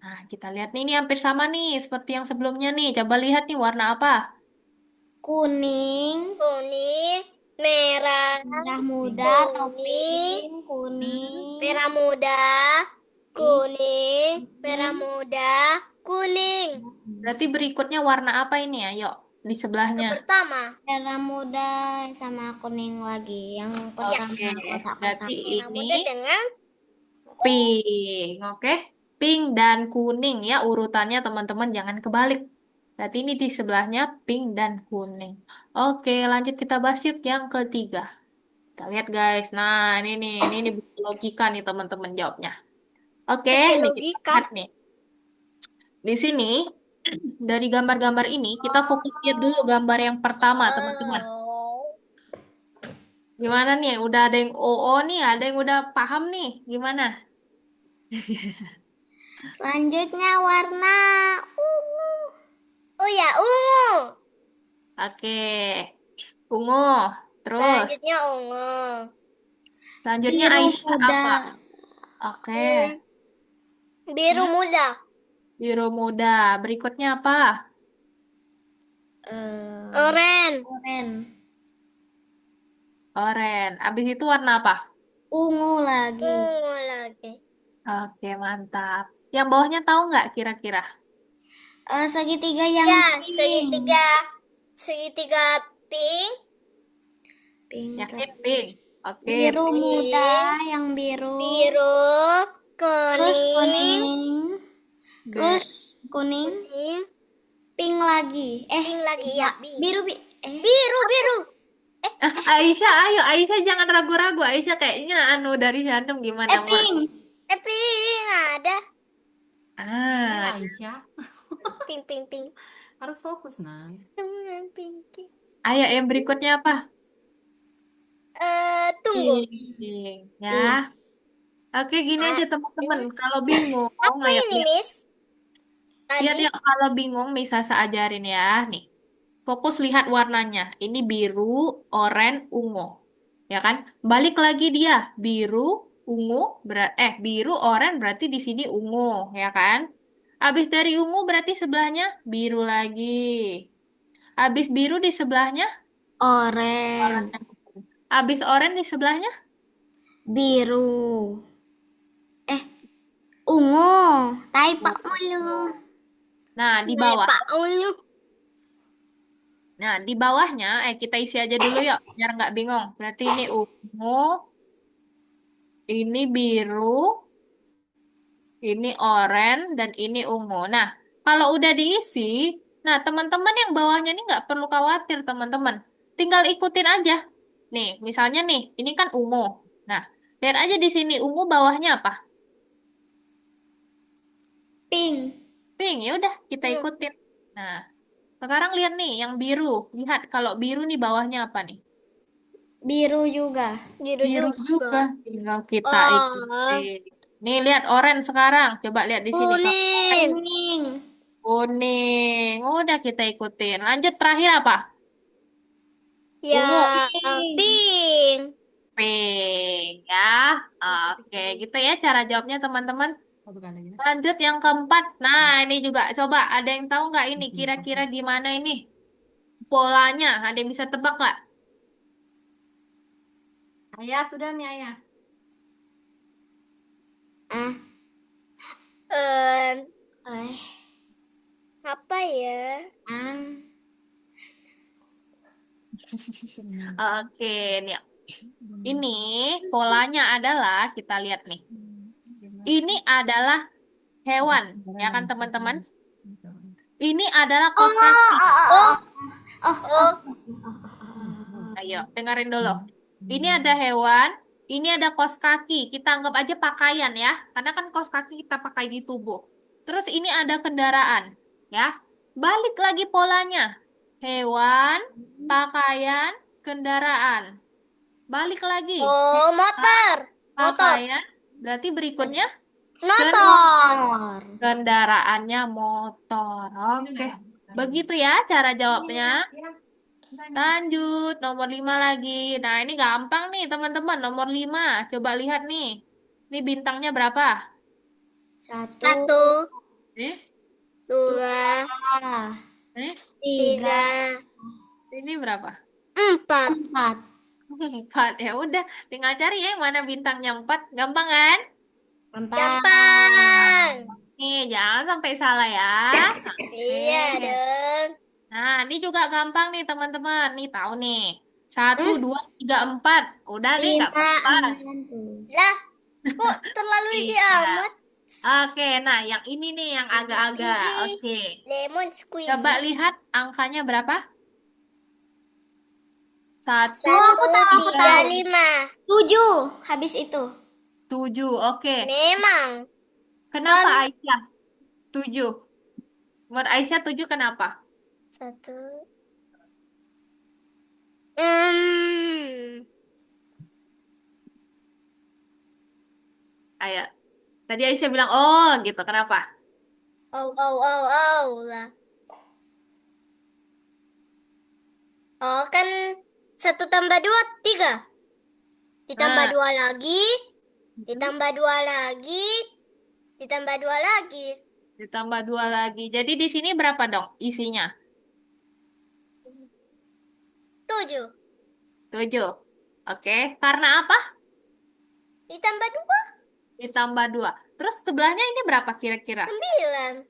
Nah, kita lihat nih, ini hampir sama nih, seperti yang sebelumnya nih. Coba lihat nih warna apa? Kuning, Kuning. Merah. merah muda, Kuning. topeng, kuning, Merah muda. Kuning. Merah muda. Kuning. Berarti berikutnya warna apa ini ya? Yuk, di Ke sebelahnya. pertama. merah muda sama kuning lagi. Yang pertama Oke, kotak berarti pertama. Merah ini muda dengan pink. Oke, pink dan kuning ya urutannya teman-teman, jangan kebalik. Berarti ini di sebelahnya pink dan kuning. Oke, lanjut kita bahas yuk yang ketiga. Kita lihat guys. Nah, ini butuh logika nih teman-teman jawabnya. Oke, pakai nih kita logika. lihat nih. Di sini dari gambar-gambar ini kita fokus lihat dulu gambar yang pertama, teman-teman. Oh. Gimana nih? Udah ada yang OO nih, ada yang udah paham nih. Gimana? Selanjutnya warna ungu. Oh ya, ungu. Oke. Ungu. Terus, Selanjutnya ungu. selanjutnya Biru Aisyah muda. apa? Oke. Hmm, biru Hmm, muda. biru muda. Berikutnya apa? Oren. Oren. Oren. Abis itu warna apa? Ungu lagi. Ungu lagi. Oke, mantap. Yang bawahnya tahu nggak kira-kira? Segitiga yang Ya, pink. segitiga. Segitiga pink. Pink. Yakin pink? Oke, Biru pink. muda yang biru. Biru. Terus Kuning. kuning. Terus Oke. kuning. Kuning. Pink lagi. Pink lagi ya. Biru. Biru, biru. Aisyah, ayo Aisyah jangan ragu-ragu. Aisyah kayaknya dari jantung gimana? Pink. Pink ada. Ah, Aisyah, Pink, pink, pink. harus fokus, Nan. Pink. ayo yang berikutnya apa? Tunggu. Pink, ya. Pink. Oke, gini Ah, aja teman-teman. Kalau bingung, Apa ayo ini, lihat. Miss? Lihat Tadi. ya, kalau bingung bisa saya ajarin ya. Nih, fokus lihat warnanya. Ini biru, oranye, ungu. Ya kan? Balik lagi dia. Biru, ungu, biru, oranye berarti di sini ungu, ya kan? Habis dari ungu berarti sebelahnya biru lagi. Habis biru di sebelahnya Oren. oranye. Habis oranye di sebelahnya Biru. Ungu. Tai pak mulu. Nah, di bawah. Pak unyu. Nah, di bawahnya, kita isi aja dulu yuk, biar nggak bingung. Berarti ini ungu, ini biru, ini oranye, dan ini ungu. Nah, kalau udah diisi, nah teman-teman yang bawahnya ini nggak perlu khawatir, teman-teman. Tinggal ikutin aja. Nih, misalnya nih, ini kan ungu. Nah, lihat aja di sini, ungu bawahnya apa? Pink. Pink, ya udah kita ikutin. Nah, sekarang lihat nih, yang biru. Lihat, kalau biru nih bawahnya apa nih? Biru juga. Biru Biru juga. juga. Tinggal kita Oh, ikutin. Nih, lihat oranye sekarang. Coba lihat di sini. Kalau kuning. Kuning. kuning. Udah kita ikutin. Lanjut terakhir apa? Ya, Ungu. pink. Pink. Ya. Oke, gitu ya cara jawabnya teman-teman. Satu kali lagi. Lanjut yang keempat. Nah, ini juga coba. Ada yang tahu nggak ini? Kira-kira gimana ini? Polanya. Ada yang bisa tebak nggak? Ayah, sudah nih ayah. Ah. Eh, Eh. apa ya? Ah. Oke, nih. Ini polanya adalah, kita lihat nih. Ini adalah hewan, ya kan teman-teman? Ini adalah kos kaki. Oh. Oh, Ayo, dengerin dulu. Ini ada hewan, ini ada kos kaki. Kita anggap aja pakaian ya, karena kan kos kaki kita pakai di tubuh. Terus ini ada kendaraan, ya. Balik lagi polanya. Hewan, pakaian, kendaraan. Balik lagi. oh, motor. Motor. Pakaian, berarti berikutnya Motor. kendaraannya motor. Oke. Begitu ya cara jawabnya. Lanjut, nomor 5 lagi. Nah, ini gampang nih, teman-teman. Nomor 5. Coba lihat nih. Ini bintangnya berapa? Satu, Eh? dua, Eh? tiga, Ini berapa? empat. 4. Ya udah, tinggal cari ya yang mana bintangnya 4. Gampang kan? Gampang. Nih, jangan sampai salah ya. Iya Oke. dong. Nah, ini juga gampang nih, teman-teman. Nih, tahu nih. 1, 2, 3, 4. Udah nih, nggak apa-apa. Lah, kok terlalu isi Iya. amat? Oke, nah yang ini nih yang agak-agak. Ini. Oke. Lemon squeeze. Coba lihat angkanya berapa? 1, Satu, aku tiga, tahu. 5. 7 habis itu. 7. Oke. Memang. Kenapa Aisyah? 7. Menurut Aisyah 7 kenapa? Satu. Ayo. Tadi Aisyah bilang, oh gitu. Kenapa? Lah. Oh, kan 1 tambah 2, 3. Ditambah Nah. 2 lagi. Ditambah 2 lagi. Ditambah 2 lagi. Ditambah 2 lagi. Jadi di sini berapa dong isinya? 7. 7. Oke. Karena apa? Ditambah 2, Ditambah 2. Terus sebelahnya ini berapa kira-kira? 9.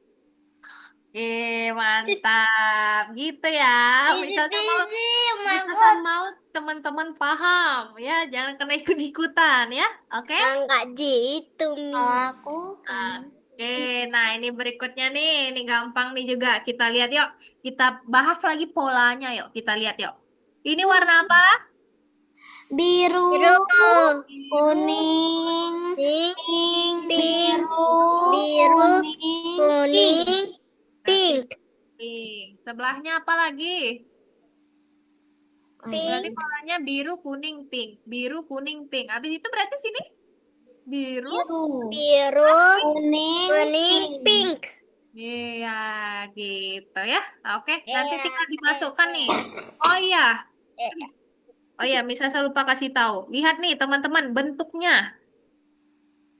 Mantap. Gitu ya. Easy Misalnya mau peasy, oh my misalkan god. mau teman-teman paham ya, jangan kena ikut-ikutan ya. Oke? Enggak gitu, Mi. Aku kan. Oke, nah ini berikutnya nih, ini gampang nih juga. Kita lihat yuk. Kita bahas lagi polanya yuk. Kita lihat yuk. Ini warna apa? Biru, Biru, kuning, pink, pink, pink, biru, biru, kuning, kuning, pink. Pink. Sebelahnya apa lagi? Berarti Pink. polanya biru, kuning, pink. Biru, kuning, pink. Habis itu berarti sini biru. biru, Biru, kuning, kuning, pink. Iya, gitu ya. Oke, nanti Iya. tinggal dimasukkan nih. Oh iya. Oh iya, Misa saya lupa kasih tahu. Lihat nih, teman-teman, bentuknya.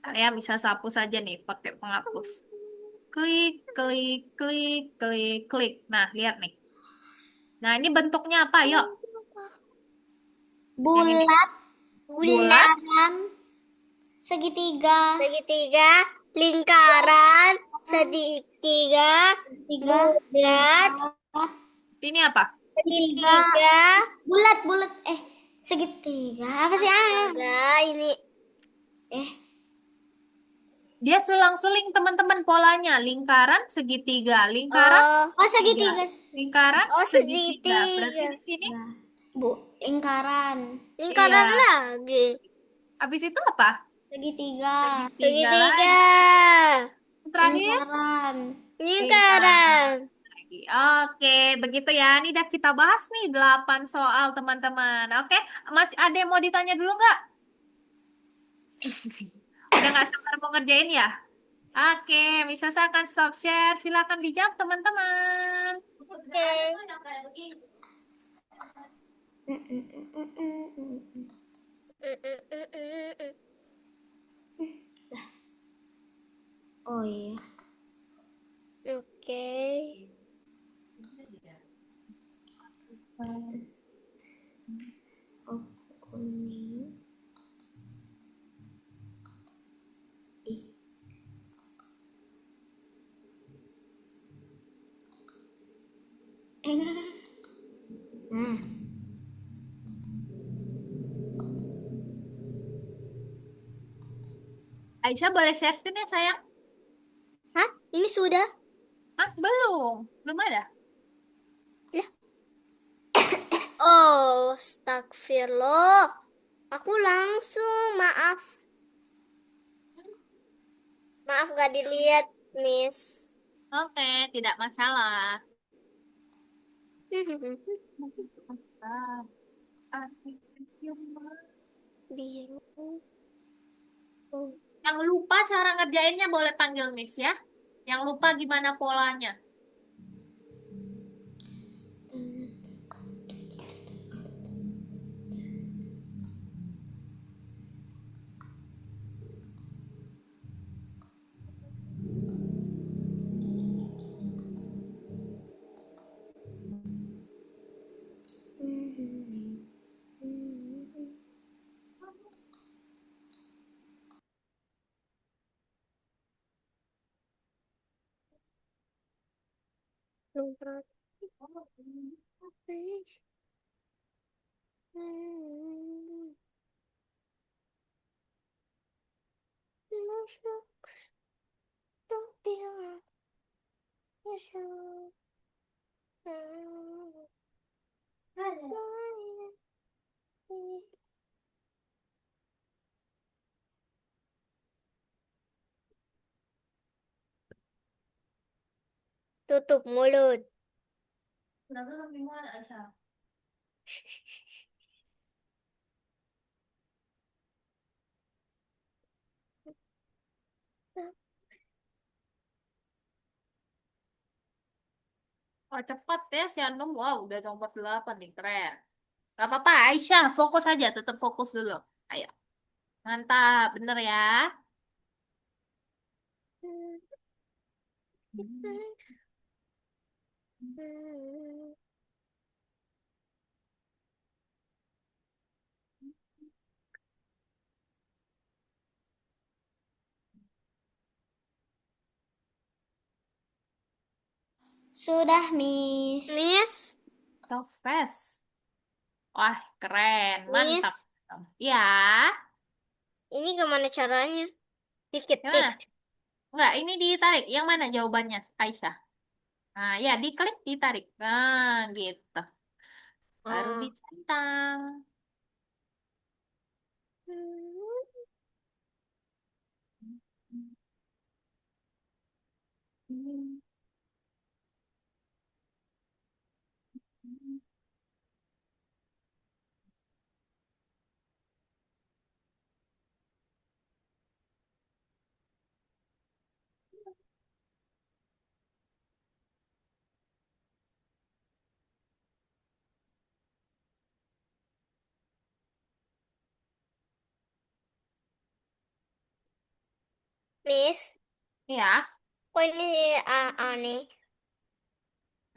Ya, bisa sapu saja nih pakai penghapus. Klik, klik, klik, klik, klik. Nah, lihat nih. Nah, ini bentuknya apa? Yuk. Yang ini. bulat, Bulat. segitiga, Segitiga, lingkaran segitiga Tiga. bulat Ini apa? segitiga Bulat. Segitiga. Apa sih? enggak ini Dia selang-seling teman-teman polanya. Lingkaran, segitiga. Lingkaran, Oh, segitiga. segitiga. Lingkaran, oh segitiga. Berarti segitiga di sini, Nah, Bu, lingkaran. lingkaran iya. lagi Habis itu apa? Segitiga. Segitiga segitiga lagi. Terakhir, Lingkaran. lingkaran lagi. Oke, begitu ya. Ini udah kita bahas nih 8 soal teman-teman. Oke, masih ada yang mau ditanya dulu nggak? Udah nggak sabar mau ngerjain ya? Oke, misal saya akan stop share. Silakan dijawab teman-teman. oke Oh iya. oke Oh, kuning. Ih. Enggak. Nah, Aisyah boleh share screen ya sayang? hah ini sudah Hah, belum. Belum ada. oh astagfirullah aku langsung maaf gak dilihat Miss. Oke, tidak masalah. Biru. Yang lupa cara ngerjainnya boleh panggil Miss ya. Yang lupa gimana polanya. Tutup mulut. Oh, cepat ya si Anum. Wow, udah nomor 8 nih, keren. Gak apa-apa, Aisyah, fokus aja, tetap fokus dulu. Ayo, mantap, bener ya. sudah, Miss. Miss, So fast. Wah, keren, mantap. Miss, Ya, ini gimana caranya? Dikit yang tik. mana? Enggak, ini ditarik. Yang mana jawabannya, Aisyah? Nah, ya, diklik, ditarik. Nah, gitu. Baru Oh. dicentang. Miss, Ya, kok ini aneh?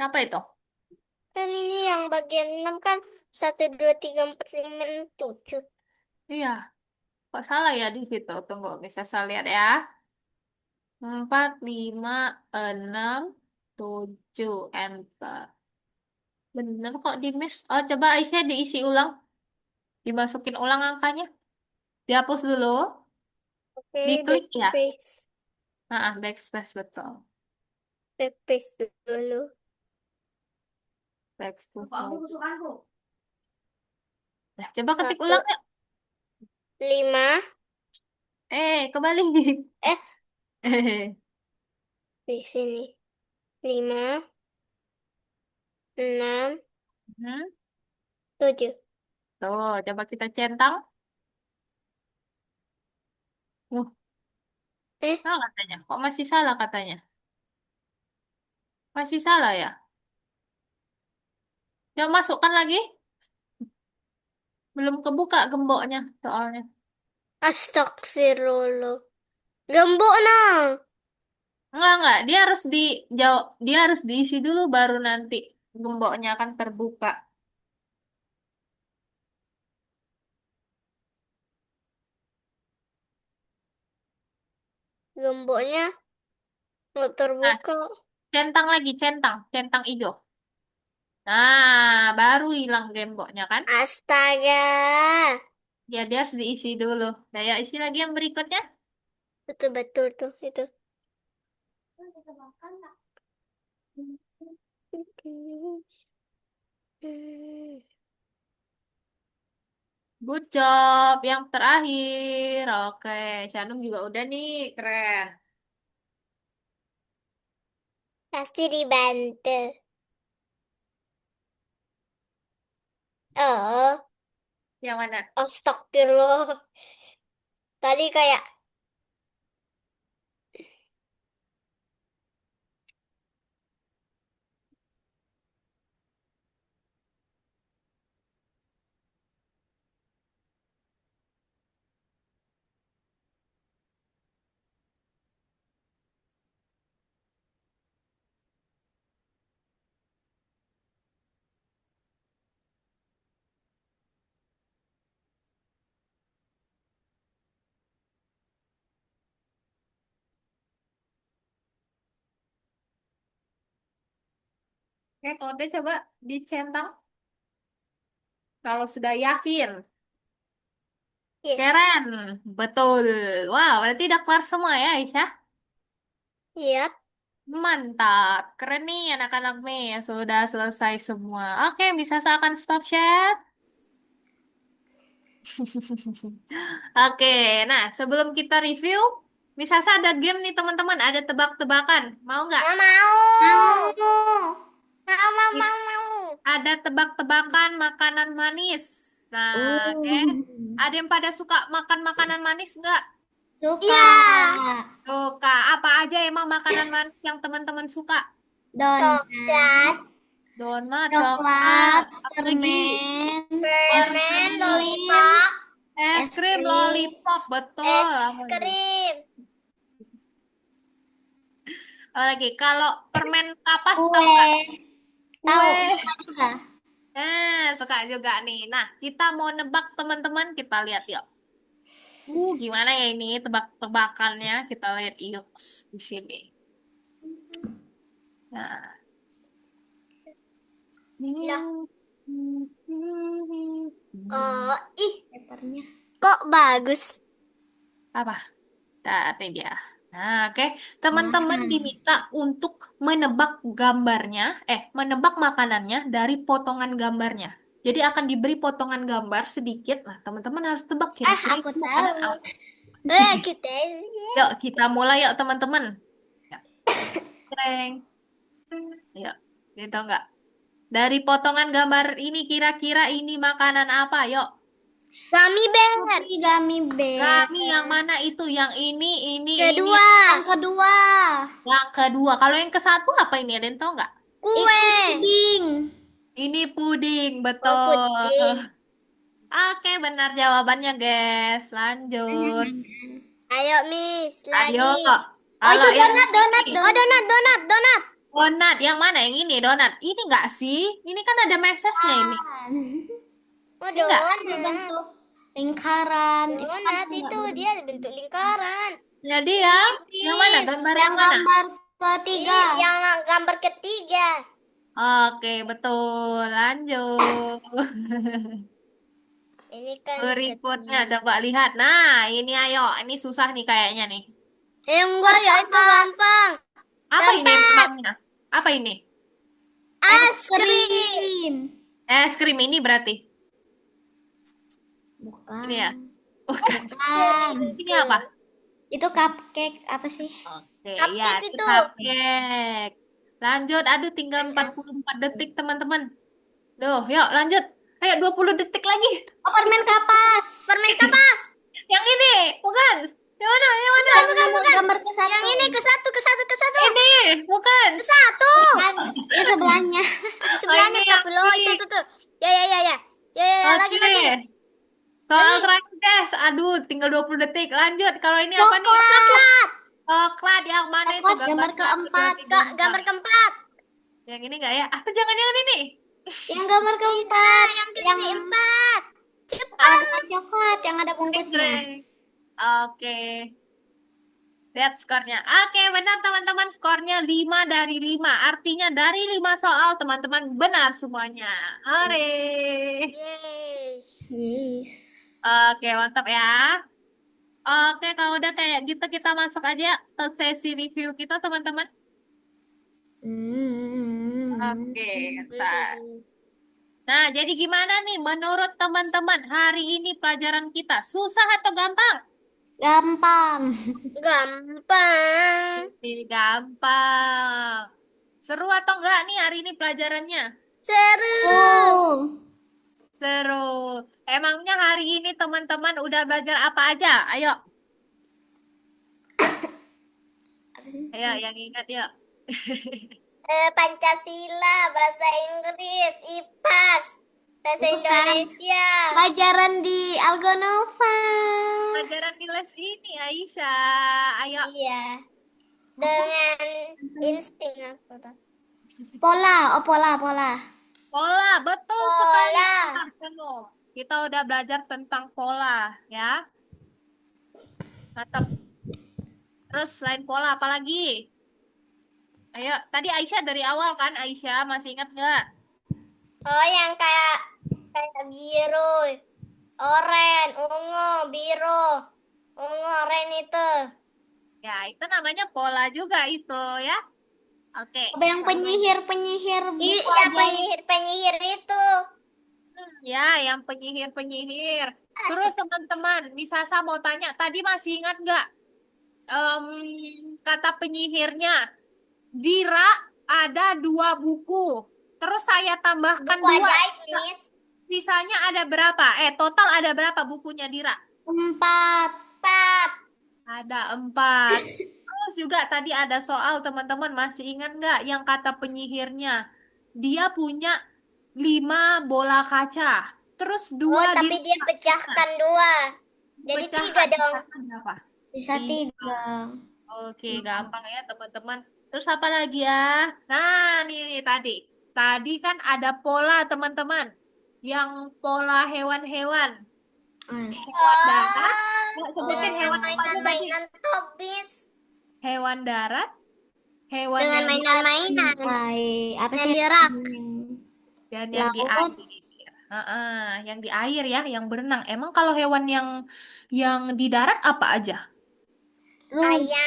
apa itu? Kan ini yang bagian 6 kan 1, 2, 3, 4, 5, 6, 7. Iya, kok salah ya di situ? Tunggu, bisa saya lihat ya. 4, 5, 6, 7. Enter. Bener kok di miss. Oh, coba Aisyah diisi ulang. Dimasukin ulang angkanya. Dihapus dulu. Oke, Diklik ya. backspace. Backspace betul. Backspace dulu. Backspace. Nah, coba ketik 1, ulang yuk. 5. Kembali. Eh, di sini. 5, 6, Hmm. 7. Tuh, coba kita centang. Eh, Salah katanya. Kok masih salah katanya? Masih salah ya? Coba masukkan lagi. Belum kebuka gemboknya soalnya. astagfirullah. Gembok nah. Enggak. Dia harus diisi dulu baru nanti gemboknya akan terbuka. Gemboknya nggak Nah, terbuka. centang lagi, centang hijau. Nah, baru hilang gemboknya kan? Astaga. Ya, dia harus diisi dulu. Nah, ya isi lagi yang berikutnya. Betul-betul tuh itu. Good job. Yang terakhir. Oke, Shanum juga udah nih. Keren. Pasti dibantu. Oh, Yang mana? astagfirullah. Tadi kayak Oke, kode coba dicentang. Kalau sudah yakin. yes. Keren. Betul. Wow, berarti udah kelar semua ya, Aisyah? Yap. Mantap. Keren nih anak-anak Mei. Sudah selesai semua. Oke, bisa saya akan stop share. Oke, nah sebelum kita review, bisa ada game nih teman-teman. Ada tebak-tebakan. Mau nggak? Nggak mau. Mau. Mau. Ada tebak-tebakan makanan manis. Nah, oke. Ada yang pada suka makan makanan manis nggak? Suka. Iya. Suka. Apa aja emang makanan manis yang teman-teman suka? Donat. Coklat, Donat, coklat, Coklat. apa lagi? Permen. Es permen, krim. lollipop, Es Es krim, krim. lollipop, betul. es Apa lagi? krim, Apa lagi? Kalau permen kapas tahu Kue. nggak? Tahu. Kue. Suka. Suka juga nih. Nah, kita mau nebak teman-teman. Kita lihat yuk. Gimana ya ini tebak-tebakannya? Kita lihat yuk di sini. Nah. Lah. Oh, ih, Papernya. kok bagus? Apa? Nah, ini dia. Nah, oke. Teman-teman Nah. diminta untuk menebak gambarnya, menebak makanannya dari potongan gambarnya. Jadi akan diberi potongan gambar sedikit. Nah, teman-teman harus tebak kira-kira Aku itu makanan tahu. apa. Kita. Yuk, kita mulai yuk teman-teman. Ya, Kreng. Yuk, gitu nggak? Dari potongan gambar ini kira-kira ini makanan apa? Yuk. Gummy bear. Gummy bear. Kami yang mana itu? Yang ini. Kedua, Yang kedua. Yang kedua. Kalau yang ke satu apa ini? Ada yang tahu nggak? kue. Puding. Ini puding, Oh, betul. puding. Oke, benar jawabannya, guys. Lanjut. Ayo, Miss, Ayo. lagi. Oh, Kalau itu yang donat. Oh, donat. donat, yang mana? Yang ini, donat. Ini enggak sih? Ini kan ada mesesnya ini. Oh, Enggak. donat. Bentuk lingkaran. Donat itu dia bentuk lingkaran. Jadi yang mana? Tipis. Gambar Yang yang mana? gambar ketiga. Yang gambar ketiga. Oke, betul. Lanjut. Ini kan Berikutnya ketiga. coba lihat. Nah, ini ayo. Ini susah nih kayaknya nih. Enggak ya, itu gampang. Apa ini Tempat. memangnya? Apa ini? Es Es krim. krim. Es krim ini berarti. Ini ya. Bukan. Bukan. Bukan. Ini apa? Itu cupcake apa sih? Oke, ya Cupcake itu itu. cupcake. Lanjut. Aduh, tinggal 44 detik, teman-teman. Duh, yuk lanjut. Ayo 20 detik lagi. Oh, permen kapas. Permen kapas. Yang ini, bukan. Yang mana? Yang mana? Bukan. Gambar ke satu. Yang ini ke satu. Ini, bukan. Satu. Bukan. Ini sebelahnya. Sebelahnya ini yang astagfirullah. ini. Itu. Ya. Ya, lagi. Oke. Soal terakhir, guys. Aduh, tinggal 20 detik. Lanjut. Kalau ini apa nih? Coklat. Coklat yang mana itu Coklat gambar keempat. Gambar keempat. Yang ini enggak ya? Atau jangan-jangan ini? Yang gambar keempat. Yang keempat. Warna coklat yang ada bungkusnya. Oke. Lihat skornya. Oke, benar teman-teman. Skornya 5 dari 5. Artinya dari 5 soal teman-teman benar semuanya. Hore. Yes. Yes. Oke, mantap ya. Oke, kalau udah kayak gitu kita masuk aja ke sesi review kita teman-teman. Oke, bentar. Nah, jadi gimana nih menurut teman-teman hari ini pelajaran kita? Susah atau gampang? Gampang. Gampang. Gampang. Seru atau enggak nih hari ini pelajarannya? Seru. Oh. Seru. Emangnya hari ini teman-teman udah belajar apa aja? Ayo. Ayo, yang ingat yuk. Pancasila, bahasa Inggris, IPAS, bahasa Bukan. Indonesia. Pelajaran di Algonova. Pelajaran di les ini, Aisyah. Ayo. Iya. Dengan insting aku tuh. Pola. Pola. Pola, betul Pola. sekali. Benar, penuh. Kita udah belajar tentang pola, ya. Mantap. Terus selain pola, apa lagi? Ayo, tadi Aisyah dari awal kan, Aisyah masih ingat nggak? Oh, yang kayak biru, oren, ungu, biru, ungu, oren itu. Ya, itu namanya pola juga itu, ya. Oke. Apa yang penyihir buku Iya, ajaib. penyihir itu. Ya, yang penyihir-penyihir. Terus teman-teman, Misasa mau tanya, tadi masih ingat nggak kata penyihirnya? Dira ada 2 buku. Terus saya tambahkan Buku 2. ajaib, Miss. Sisanya ada berapa? Total ada berapa bukunya Dira? 4. 4. Ada 4. Terus juga tadi ada soal teman-teman masih ingat nggak yang kata penyihirnya? Dia punya 5 bola kaca. Terus 2 Oh, tapi dia pecahkan 2. Jadi 3 dong. Berapa? Bisa 3. Oke, gampang ya teman-teman. Terus apa lagi ya? Nah, nih tadi. Tadi kan ada pola teman-teman. Yang pola hewan-hewan. Hewan darat. Ya, sebutin Dengan hewan apa aja tadi? mainan-mainan tobis. Hewan darat. Hewan Dengan yang di mainan-mainan. Apa Yang sih? di rak. dan yang di Laut. air. Yang di air ya, yang berenang. Emang kalau hewan yang di darat apa aja? Rusa,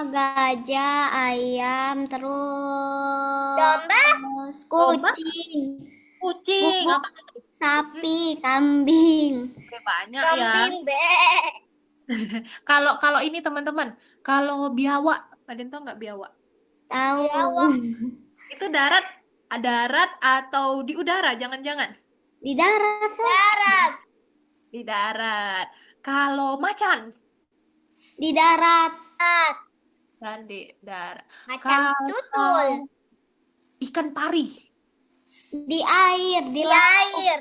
gajah, ayam, terus Domba. kucing, Kucing, Bubuk. apa lagi? sapi, kambing. Oke, banyak ya. Kambing, be. Kalau ini teman-teman, kalau biawak, kalian tahu nggak biawak? Tahu. Biawak. Itu darat atau di udara? Jangan-jangan Di darat lah. Darat. di darat. Kalau macan Di darat. dan di darat. Macam tutul. Ikan pari Di air. Di Di laut. air.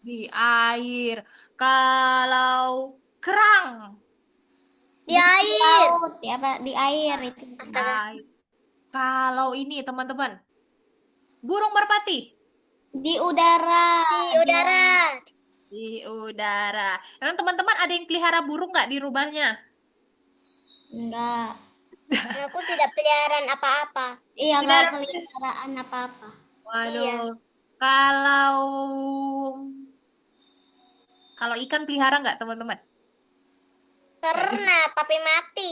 di air. Kalau kerang Di air. Laut. Di air itu. Astaga. air. Kalau ini teman-teman, burung merpati Di udara. Di udara. di udara. Emang teman-teman ada yang pelihara burung nggak di rumahnya? Enggak. Aku tidak peliharaan apa-apa. Iya, Tidak. enggak peliharaan apa-apa. Iya. Waduh, kalau kalau ikan pelihara nggak teman-teman? Nggak bisa. Pernah, tapi mati.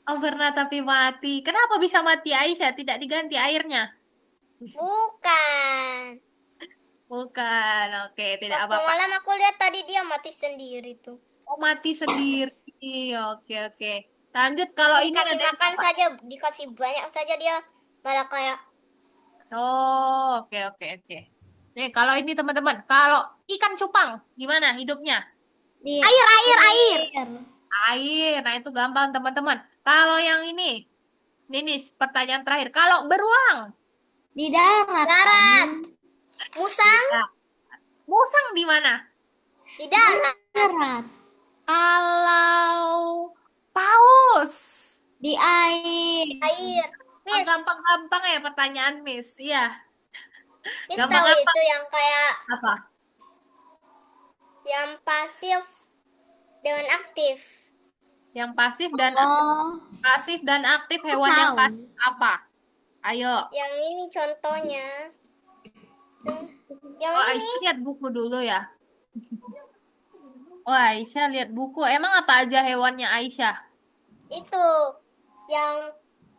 Oh pernah tapi mati. Kenapa bisa mati Aisyah? Tidak diganti airnya? Bukan. Bukan. Oke, tidak Waktu apa-apa. malam aku lihat tadi dia mati sendiri tuh. Oh mati sendiri. Oke oke. Lanjut kalau ini Dikasih ada yang makan apa? saja, dikasih banyak saja dia malah kayak Oh oke oke oke. Nih kalau ini teman-teman, kalau ikan cupang gimana hidupnya? Di air, air, air. air. Air. Nah itu gampang teman-teman. Kalau yang ini nih pertanyaan terakhir. Kalau beruang, Di darat. Darat. Musang Nah, musang di mana? di darat. Darat. Kalau paus. Di air. Air. Oh, Miss, gampang-gampang ya pertanyaan Miss. Iya, Miss tahu gampang-gampang itu yang kayak apa? yang pasif dengan aktif. Yang pasif Oh, dan aktif aku hewan yang tahu. pasif apa? Ayo. Yang ini contohnya. Yang Oh, ini Aisyah lihat buku dulu ya. Oh, Aisyah lihat buku. Emang apa aja hewannya Aisyah? itu yang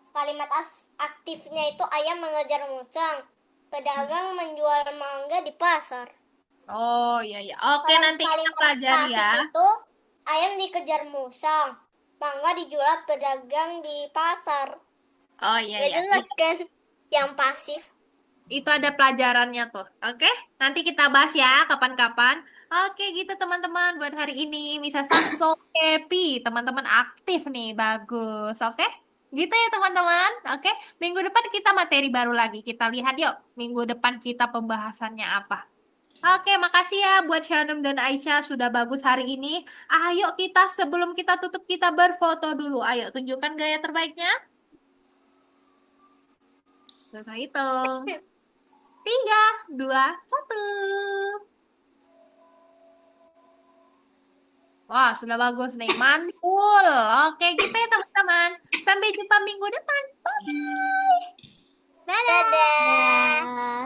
kalimat aktifnya itu ayam mengejar musang. Pedagang menjual mangga di pasar. Oh, iya iya. Oke, Kalau nanti kita kalimat pelajari pasif ya. itu ayam dikejar musang. Mangga dijual pedagang di pasar. Oh, iya Gak iya. jelas kan? Yang pasif. Itu ada pelajarannya tuh. Oke, nanti kita bahas ya kapan-kapan. Oke, gitu teman-teman. Buat hari ini bisa so happy. Teman-teman aktif nih, bagus. Oke, gitu ya teman-teman. Oke, minggu depan kita materi baru lagi. Kita lihat yuk, minggu depan kita pembahasannya apa. Oke, makasih ya buat Shanum dan Aisyah sudah bagus hari ini. Ayo kita sebelum kita tutup kita berfoto dulu. Ayo tunjukkan gaya terbaiknya. Selesai hitung. 3, 2, 1. Wah, sudah bagus nih. Mantul. Oke, gitu ya teman-teman. Sampai jumpa minggu depan. Bye-bye. Dadah. Dadah. Dadah.